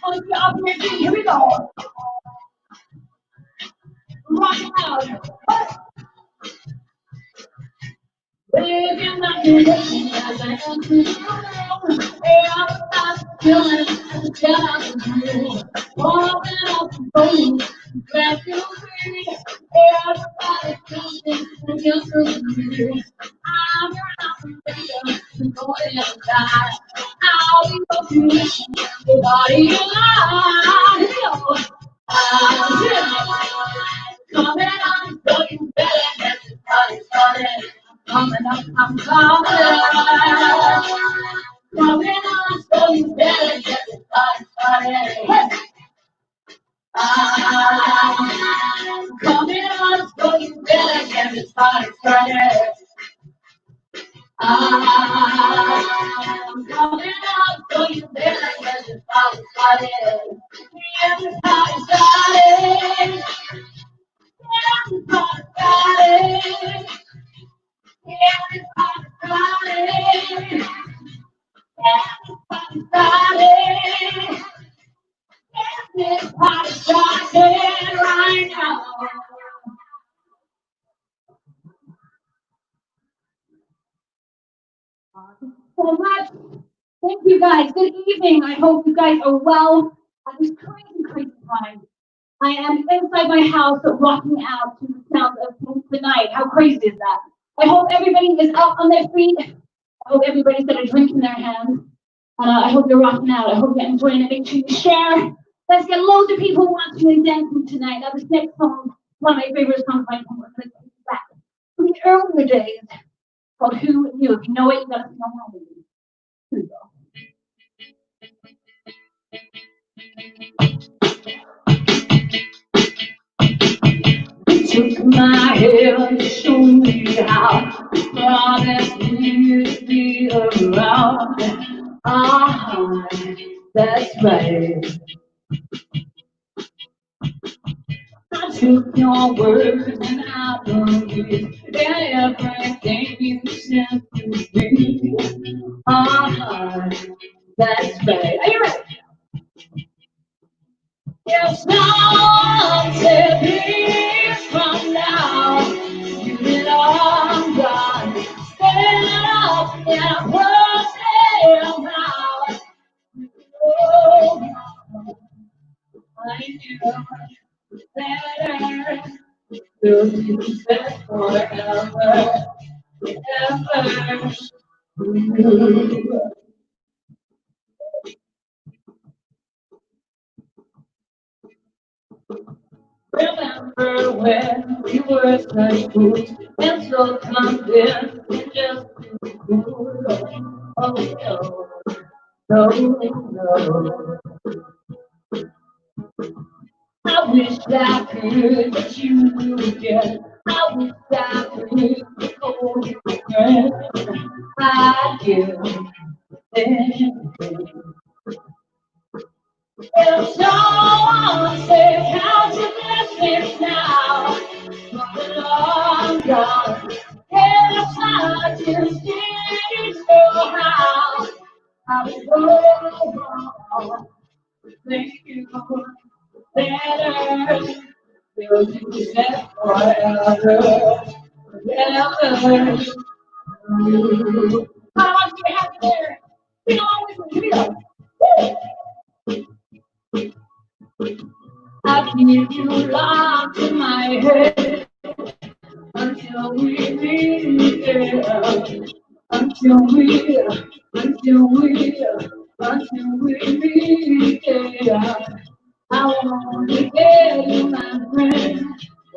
Let's get up here, here we go. Rock it out. Living like you're looking as I enter the room. Hey, I'm not feeling as a child of you. Walking up the road, glad you're free. Everybody feeling and you're so free. I'm your operator, the boy that died. I'll be looking at your body alive. Coming on, so you better get this party started. Coming up, I'm coming. Coming on, so you better get this party started. Coming on, so you better get this party started. Coming on, so you better get this party started. Get this party started. Get this party started. Right now. So much. Thank you guys. Good evening. I hope you guys are well at this crazy time. I am inside my house rocking out to the sound of tonight. How crazy is that? I hope everybody is out on their feet. I hope everybody's got a drink in their hand. I hope you're rocking out. I hope you're enjoying it. Make sure you share. Let's get loads of people watching and dancing tonight. Now, this next song, one of my favorite songs by Henwood. Let's take it back from the earlier days. Called Who Knew. If you know it, you gotta sing along with me. Here we go. Took my hand to show me how. Promised you to be around. That's right. I took your words and I believe everything you said to me. That's right. Are you ready? If someday years from now you belong gone, stand up and push them out. Oh, I knew better to be set forever, ever. Remember when we were such fools and so confident and just too cool? Oh no, no. I wish I could, but you knew again. I wish I could hold you again. I'd give anything. If someone said, count your blessings now, but long gone, if I just didn't know how, I would go wrong. Thank you better, will you set forever, forever. How much do you have there? You know, always with you. I keep you locked in my head until we meet again. Until we meet again. I want to get you, my friend.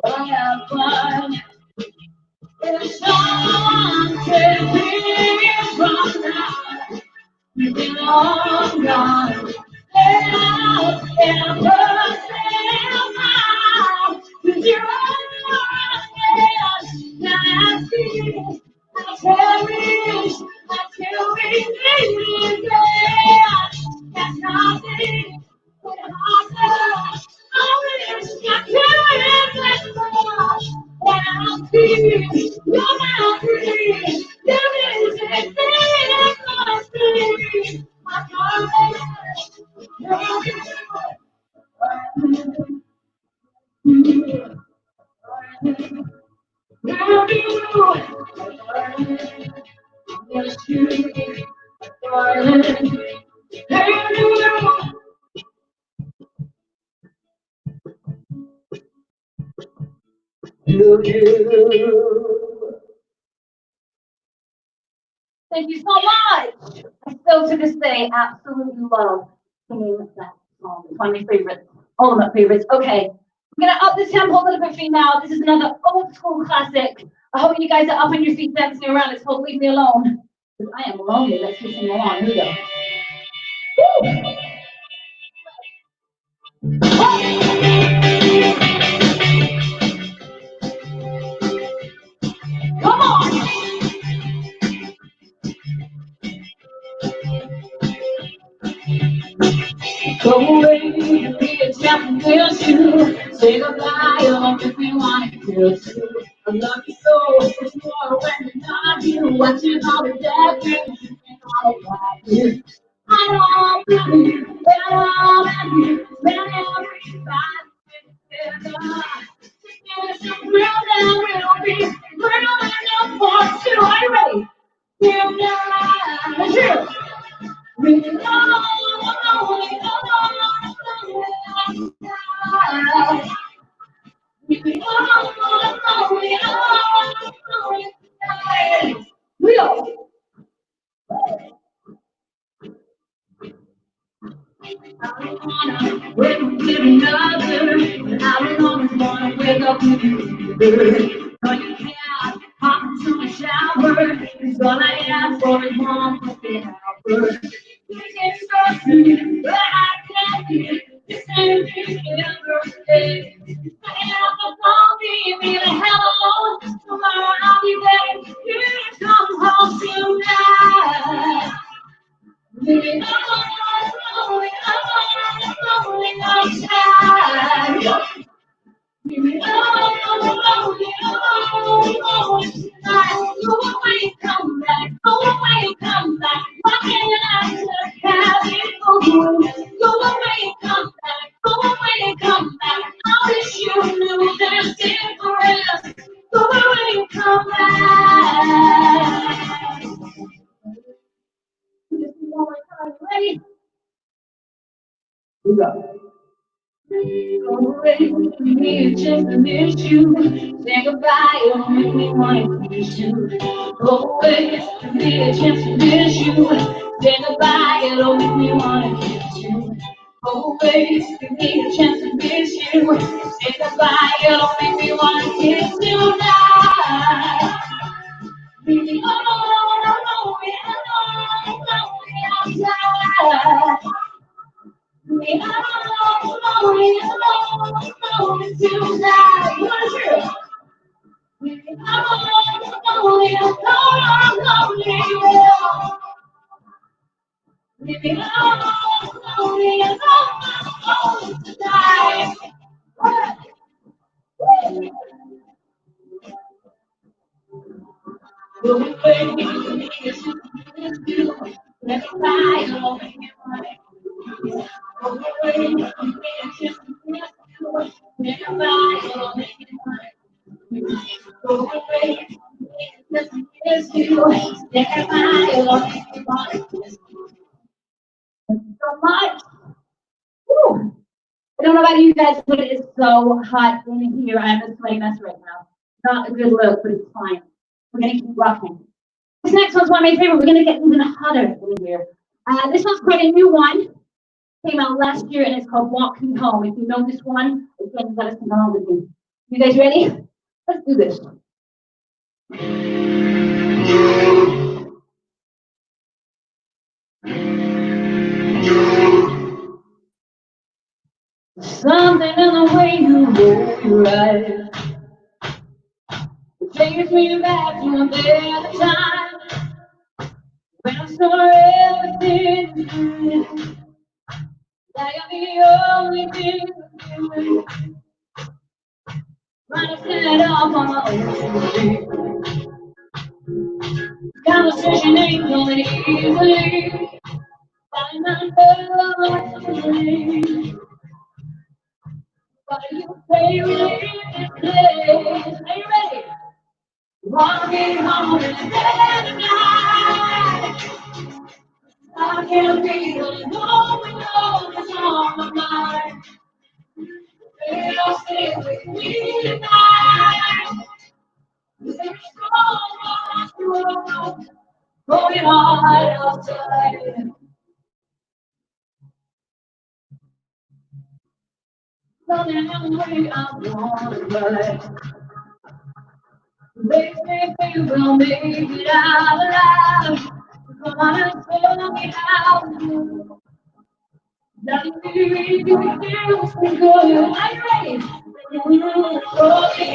I have fun. If someone said me from now, you belong gone. Let out and burn them out. 'Cause you're all I see. I'll carry Thank you so much. I still to this day absolutely love singing that song. It's one of my favorites, ultimate favorites. Okay, I'm gonna up the tempo a little bit for you now. This is another old school classic. I hope you guys are up on your feet dancing around. It's called Leave Me Alone. Because I am lonely. Let's just sing along. Here we go. Come on! Go away and be a champion with you. Say goodbye, you'll make me want to kill you. I love you so much more when you're not here. Watching all the dead things you think all about you. I don't believe you, but I love you. When everybody together. It's a real that will be real enough for two. Are you ready? Real now. Let's hear it. It's all I ask for is one fucking hour. You can trust me, but I can't be the same thing every day. I have to leave me the hell alone. Tomorrow I'll be there. You can come home tonight. Living lonely outside. Living lonely tonight. Go away, come back. Go away, come back. Why can't I just have it over? Go away, come back. Go away, come back. I wish you knew there's difference. Go away, come back. Just one more time, ready? We go. Go away, give me a chance to miss you. Say goodbye, it'll make me want to kiss you. Go away, give me a chance to miss you. Say goodbye, it'll make me want to kiss you. Go away, give me a chance to miss you. Say goodbye, it'll make me want to kiss you now. Leave me alone, outside. Me alone tonight. You wanna hear it? Me alone Leave me alone tonight. Go away, let me cry, I'll make it right. Go away, let me just miss you. Let me cry, I'll make it right. Go away, let me just miss you. Let me cry, I'll make it right. Thank you so much. Woo. I don't know about you guys, but it is so hot in here. I have a sweaty mess right now. Not a good look, but it's fine. We're gonna keep rocking. This next one's one of my favorite. We're gonna get even hotter in here. This one's quite a new one. Came out last year and it's called Walk Me Home. If you know this one, again, you gotta sing along with me. You guys ready? Let's do this. Something in the way you hold your eyes. It takes me back to a better time. saw everything. Like I'm the only thing. Trying to stand up on my own feet. Conversation ain't going easily. Find my love. But you play with this place. Are you ready? Walking home in the dead of night. I can't be alone with all that's on my mind. It'll stay with me tonight. There's so much more going on outside. Running away, I wanna ride. Makes me think we'll make it out alive. Come on and tell me how to do. Nothing you feels me good. Are you ready? Rolling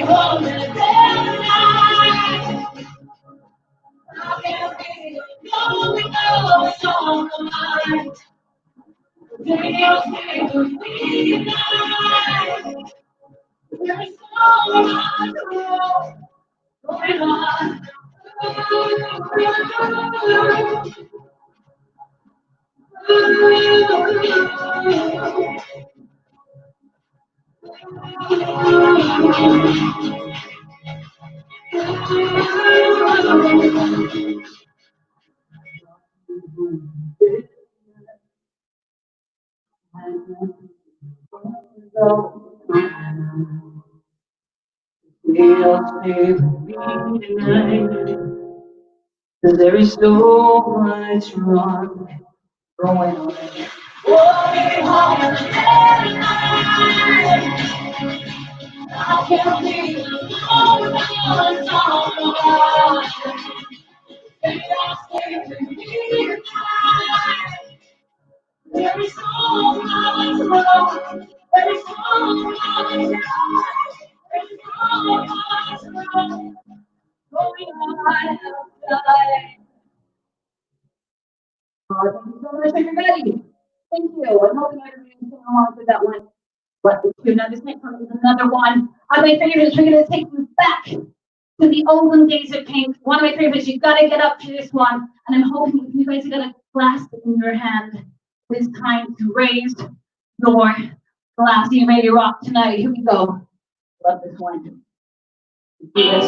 home in the dead of night. I can't be alone with no it's on my mind. They'll stay with me tonight. There's so much more going on. We'll stay with me tonight. 'Cause there is so much wrong going on. Walking home in the dead of night. I can't be alone without someone. They all stay with me tonight. There is so much wrong. There is so much wrong. There is so much wrong going on outside. Thank you so much, everybody. Thank you. I'm hoping everybody's singing along with that one. But now this next one is another one. One of my favorites. We're going to take you back to the olden days of pink. One of my favorites. You've got to get up to this one. And I'm hoping you guys are going to clasp it in your hand. This time to raise your glass. You ready to rock tonight? Here we go. Love this one. Do this.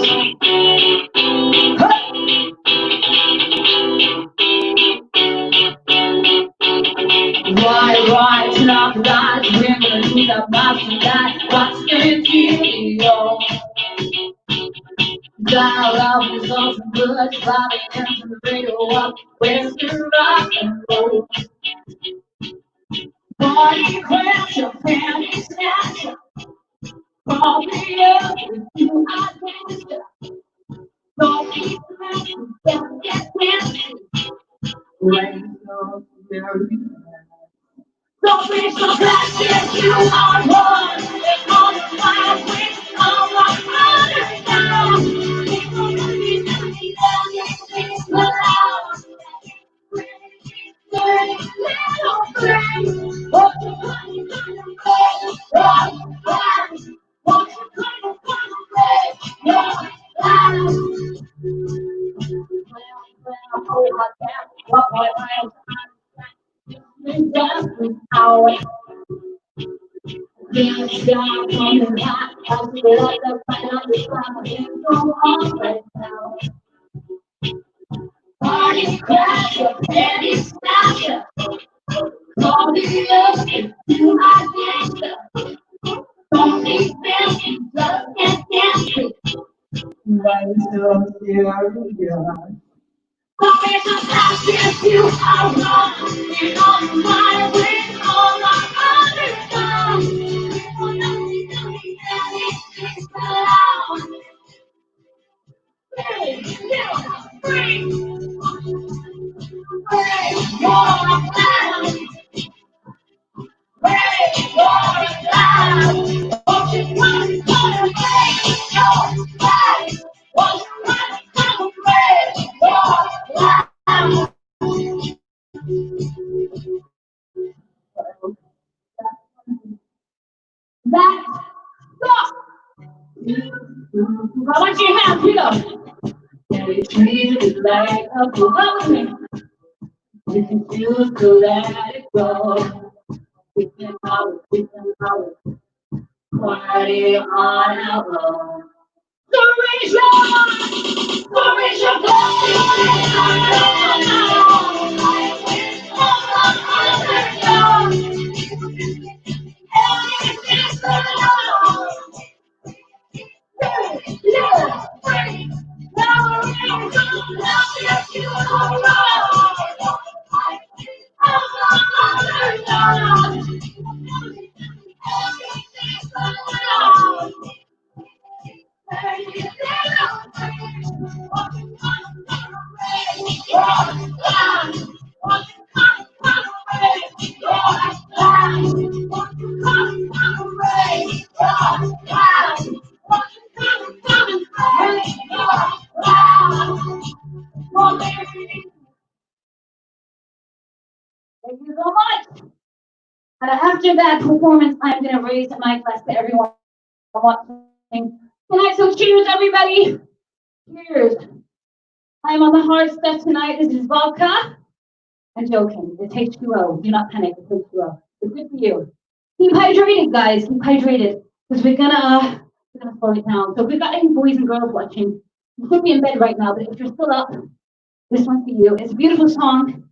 Right, enough lights, we're gonna do the box tonight. Watch the video. Dial out is awesome good. Bobby comes to the radio up. Where's the rock and roll? Party crasher, panty snatcher. Call me up if you are danger. Don't be smashing, don't get dancing. Rain so very. Don't be so plastic, you are one. It's on the fire with all my brothers down. People gonna be something down, it's loud. Dirty little thing. What you gonna play? Rock, rock. What you gonna play? Rock, rock. Party crasher, penny snatcher. Call me up if you are gangster. Don't be fancy, just get dancing. Why so serious? Don't be so fast if you are wrong. You're on my way, all my others gone. People know me, that it's loud. Hey, you free. Hey, you're loud. Hey, you're loud. What you want, gonna break your back. What you want, gonna break your back. How much you have? Here we go. And we treat it like a poem. We can choose to let it go. We can always party on our own. So raise your Thank you so much. And after that performance, I'm going to raise my glass to everyone watching tonight. So cheers, everybody. Cheers. I'm on the hard stuff tonight. This is vodka. I'm joking. It's H2O. Do not panic. It's H2O. It's good for you. Keep hydrated, guys. Keep hydrated. Because we're gonna slow it down. So if we've got any boys and girls watching, you could be in bed right now, but if you're still up, this one's for you. It's a beautiful song.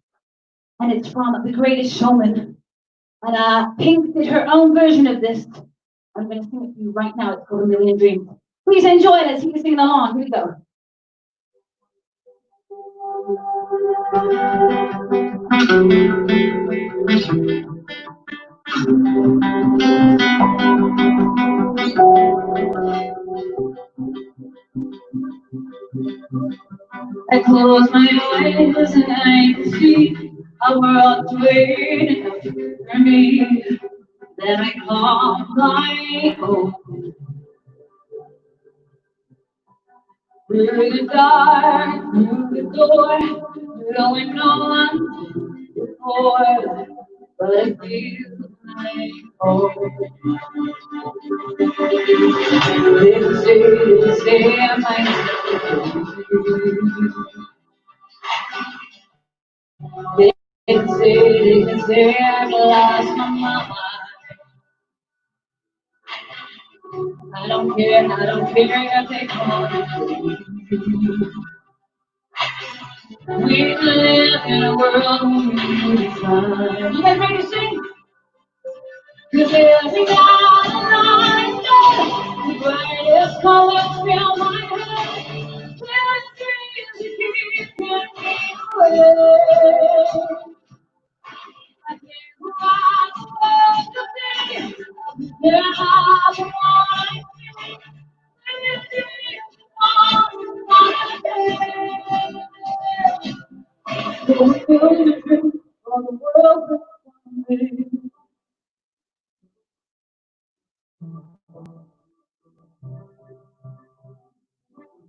And it's from The Greatest Showman. And Pink did her own version of this. I'm going to sing it for you right now. It's called A Million Dreams. Please enjoy it. Let's keep singing along. Here we go. I close my eyes and I can see a world waiting for me. Then I call my own. Through the dark, through the door, going on before, but it feels like home. They say I might. They can say I've lost my mind. I don't care if they call me. We live in a world we define. You guys ready to sing? 'Cause every night the brightest colors fill my head. There's dreams that keep me away. I can't go out the day. There are the one.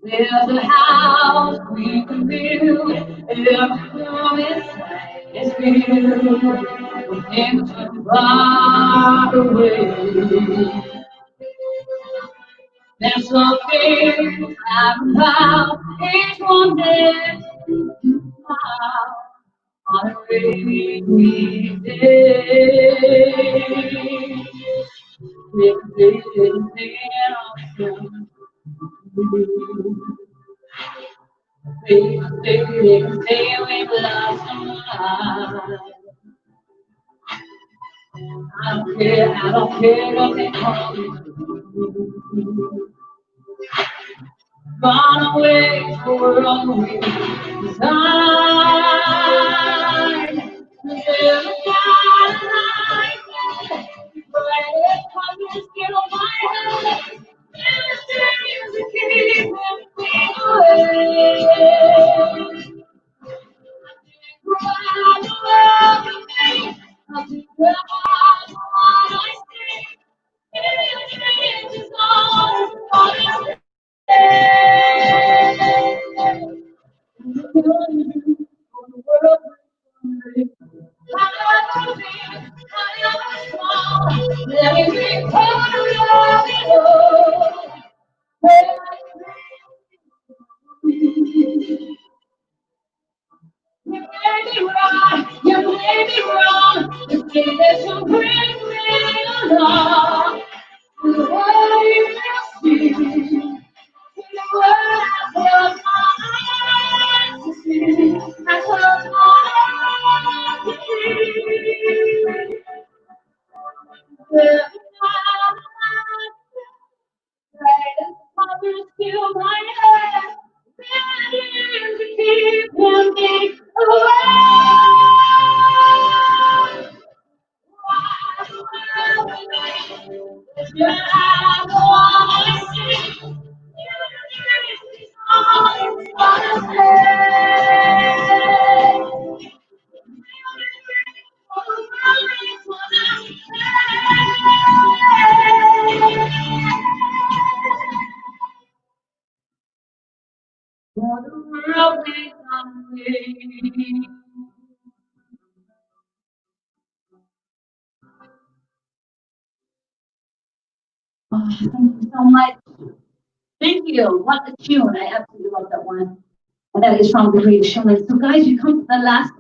There's a house we can build, every room is filled with things far away. There's something about each one day on a rainy day. We can say we've lost someone. I don't care what they call me. Run away to a world we design. There's a night but it comes still on my head. There's dreams that keep me away. Run away with me. I'll do the one I see. Dreams is all on the made me wrong, you made me wrong. You say that you bring me along. The way you see, the way I close my eyes to see, I close my eyes to see. The mother's still my head, begging to keep me away. For the world waits on me. Oh, thank you so much. Thank you. What a tune. I absolutely love that one. And that is from the Greatest Showman. So guys, you come to the last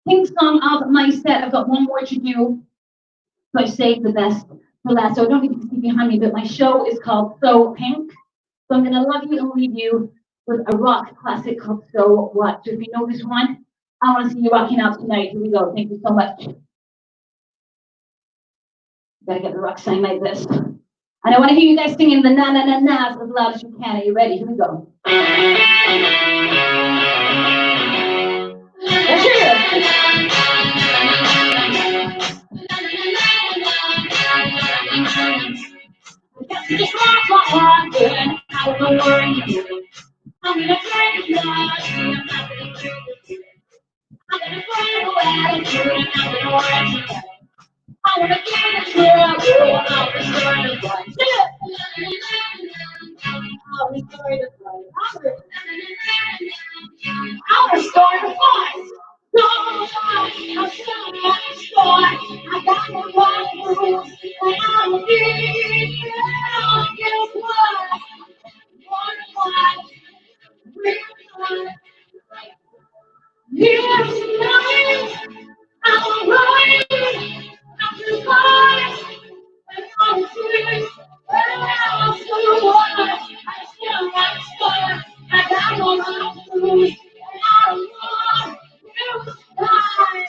pink song of my set. I've got one more to do. So I saved the best for last. So I don't need to see behind me, but my show is called So Pink. So I'm gonna love you and leave you with a rock classic called So What. So if you know this one, I want to see you rocking out tonight. Here we go. Thank you so much. Gotta get the rock sign like this. And I want to hear you guys singing the na na na na's as loud as you can. Are you ready? Here we go. Let's hear it. Just like my heart, good. I don't worry you. I'm gonna play the love. I'm not gonna do it. I'm gonna play the attitude. I'm not gonna worry you. I wanna get it through. I'll restore the blood. I'll restore the blood. I'll restore the blood. No, I'm still not restored. I got the right rules. And I'm a big girl. Guess what? One blood. Real blood. Here's tonight. I'm right. I'm just right. And I'm free. I'm still alive. I'm still not scared. I got no right to lose. And I don't want you to die.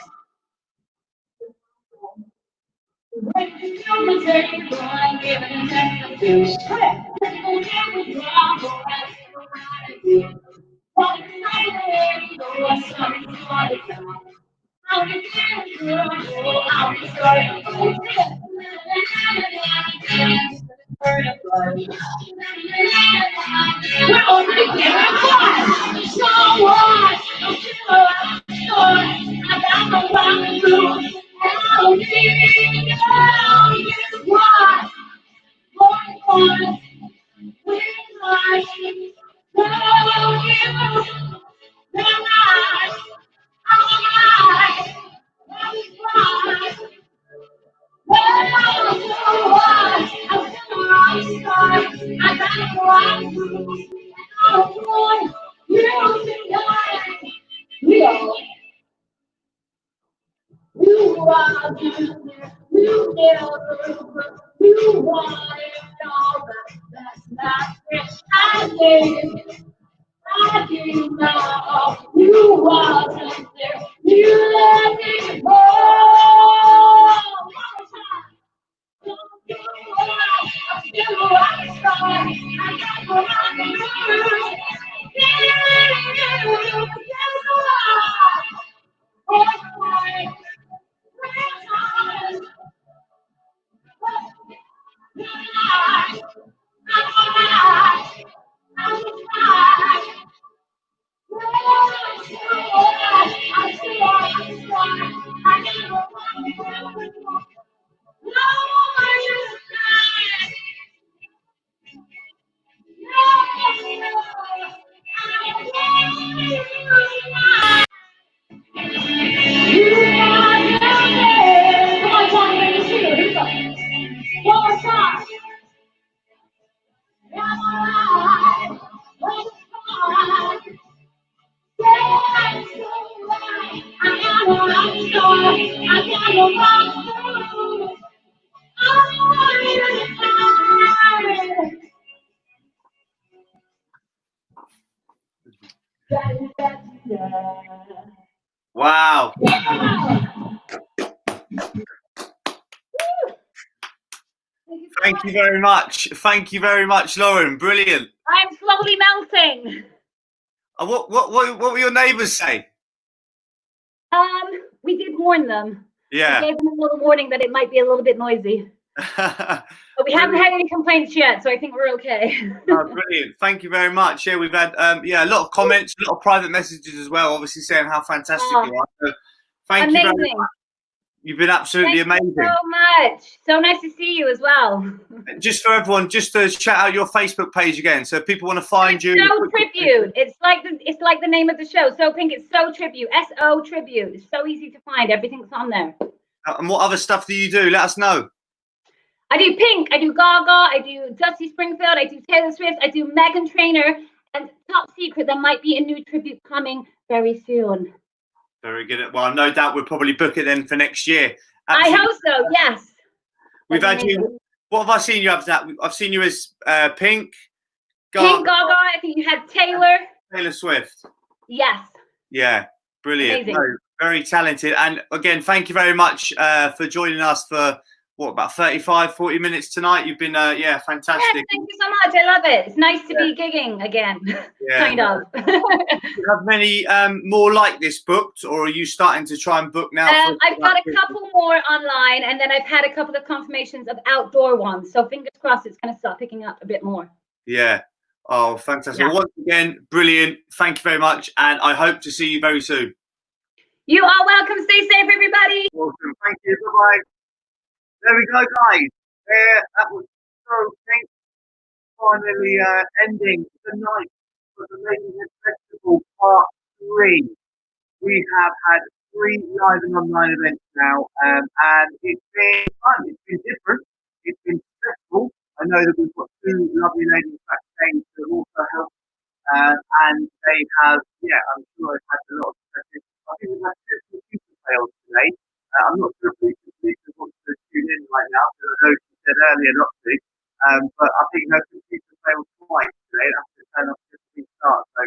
Greatest showman, take one, give it a second to strip. People get me wrong, but that's what I do. What is exciting, so what's something to understand? I'll be getting through, I'll be starting to play. We're already getting fun. So what? I'm still around the store. I got no problem to lose. And I don't need you. Guess what? More fun. We're like, no, you. They're right. I'm alive. I'm fine. Well, so what? I'm still around the store. I got no problem to lose. And I don't want you to die. You. You are you never, you want it all, but that's not it. I did know you wasn't there. You let me go. I'm still a rock star. I got what I can do. I'm Wow. Thank you very much. Thank you very much, Lauren. Brilliant. I'm slowly melting. What were your neighbours say? We did warn them. Yeah. We gave them a little warning that it might be a little bit noisy. But we haven't had any complaints yet, so I think we're okay. Oh, brilliant. Thank you very much. Yeah, we've had a lot of comments, a lot of private messages as well, obviously saying how fantastic you are. So thank you very much. You've been absolutely amazing. Thank you so much. So nice to see you as well. Just for everyone, just to shout out your Facebook page again. So if people want to find you. So Tribute. It's like the name of the show. So Pink, it's So Tribute. SO Tribute. It's so easy to find. Everything's on there. And what other stuff do you do? Let us know. I do Pink, I do Gaga, I do Dusty Springfield, I do Taylor Swift, I do Meghan Trainor, and top secret, there might be a new tribute coming very soon. Very good. Well, no doubt we'll probably book it then for next year. Absolutely. I hope so, yes. We've had you. What have I seen you as? I've seen you as Pink, Gaga, I think you had Taylor Swift. Yes. Yeah, brilliant. No, very talented. And again, thank you very much for joining us for about 35, 40 minutes tonight. You've been fantastic. Yes, thank you so much. I love it. It's nice to be gigging again. Yeah. Kind of. Do you have many more like this booked, or are you starting to try and book now? I've got a couple more online, and then I've had a couple of confirmations of outdoor ones. So fingers crossed it's going to start picking up a bit more. Yeah. Oh, fantastic. Yeah. Once again, brilliant. Thank you very much. And I hope to see you very soon. You are welcome. Stay safe, everybody. Awesome. Thank you. Bye-bye. There we go, guys. That was so Pink. Finally ending the night for the Maidenhead Festival Part 3. We have had 3 live and online events now, and it's been fun. It's been different. It's been stressful. I know that we've got 2 lovely ladies backstage that also help, and they have, I'm sure they've had a lot of success. I think we've had 2 super fails today. I'm not sure if we want to tune in right now, because I know she said earlier not to, but I think some people failed twice today. That's to turn off the start. So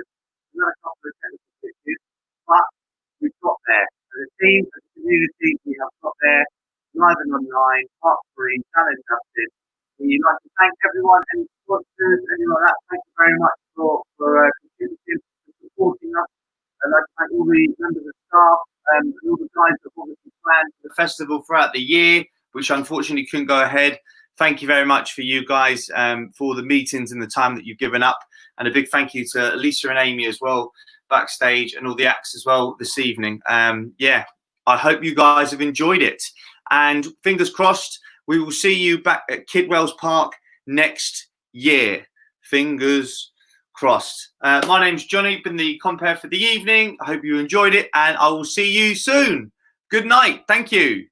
we've got a couple of technical glitches, but we've got there. As a team, as a community, we have got there, live and online, Part 3, challenge dusted. We'd like to thank everyone, any sponsors, anyone like that. Thank you very much for contributing, for supporting us. I'd like to thank all the members of staff and all the guys that obviously planned the festival throughout the year, which unfortunately couldn't go ahead. Thank you very much for you guys for the meetings and the time that you've given up. And a big thank you to Lisa and Amy as well, backstage, and all the acts as well this evening. I hope you guys have enjoyed it. And fingers crossed, we will see you back at Kidwells Park next year. Fingers crossed. My name's Johnny, been the compere for the evening. I hope you enjoyed it, and I will see you soon. Good night. Thank you.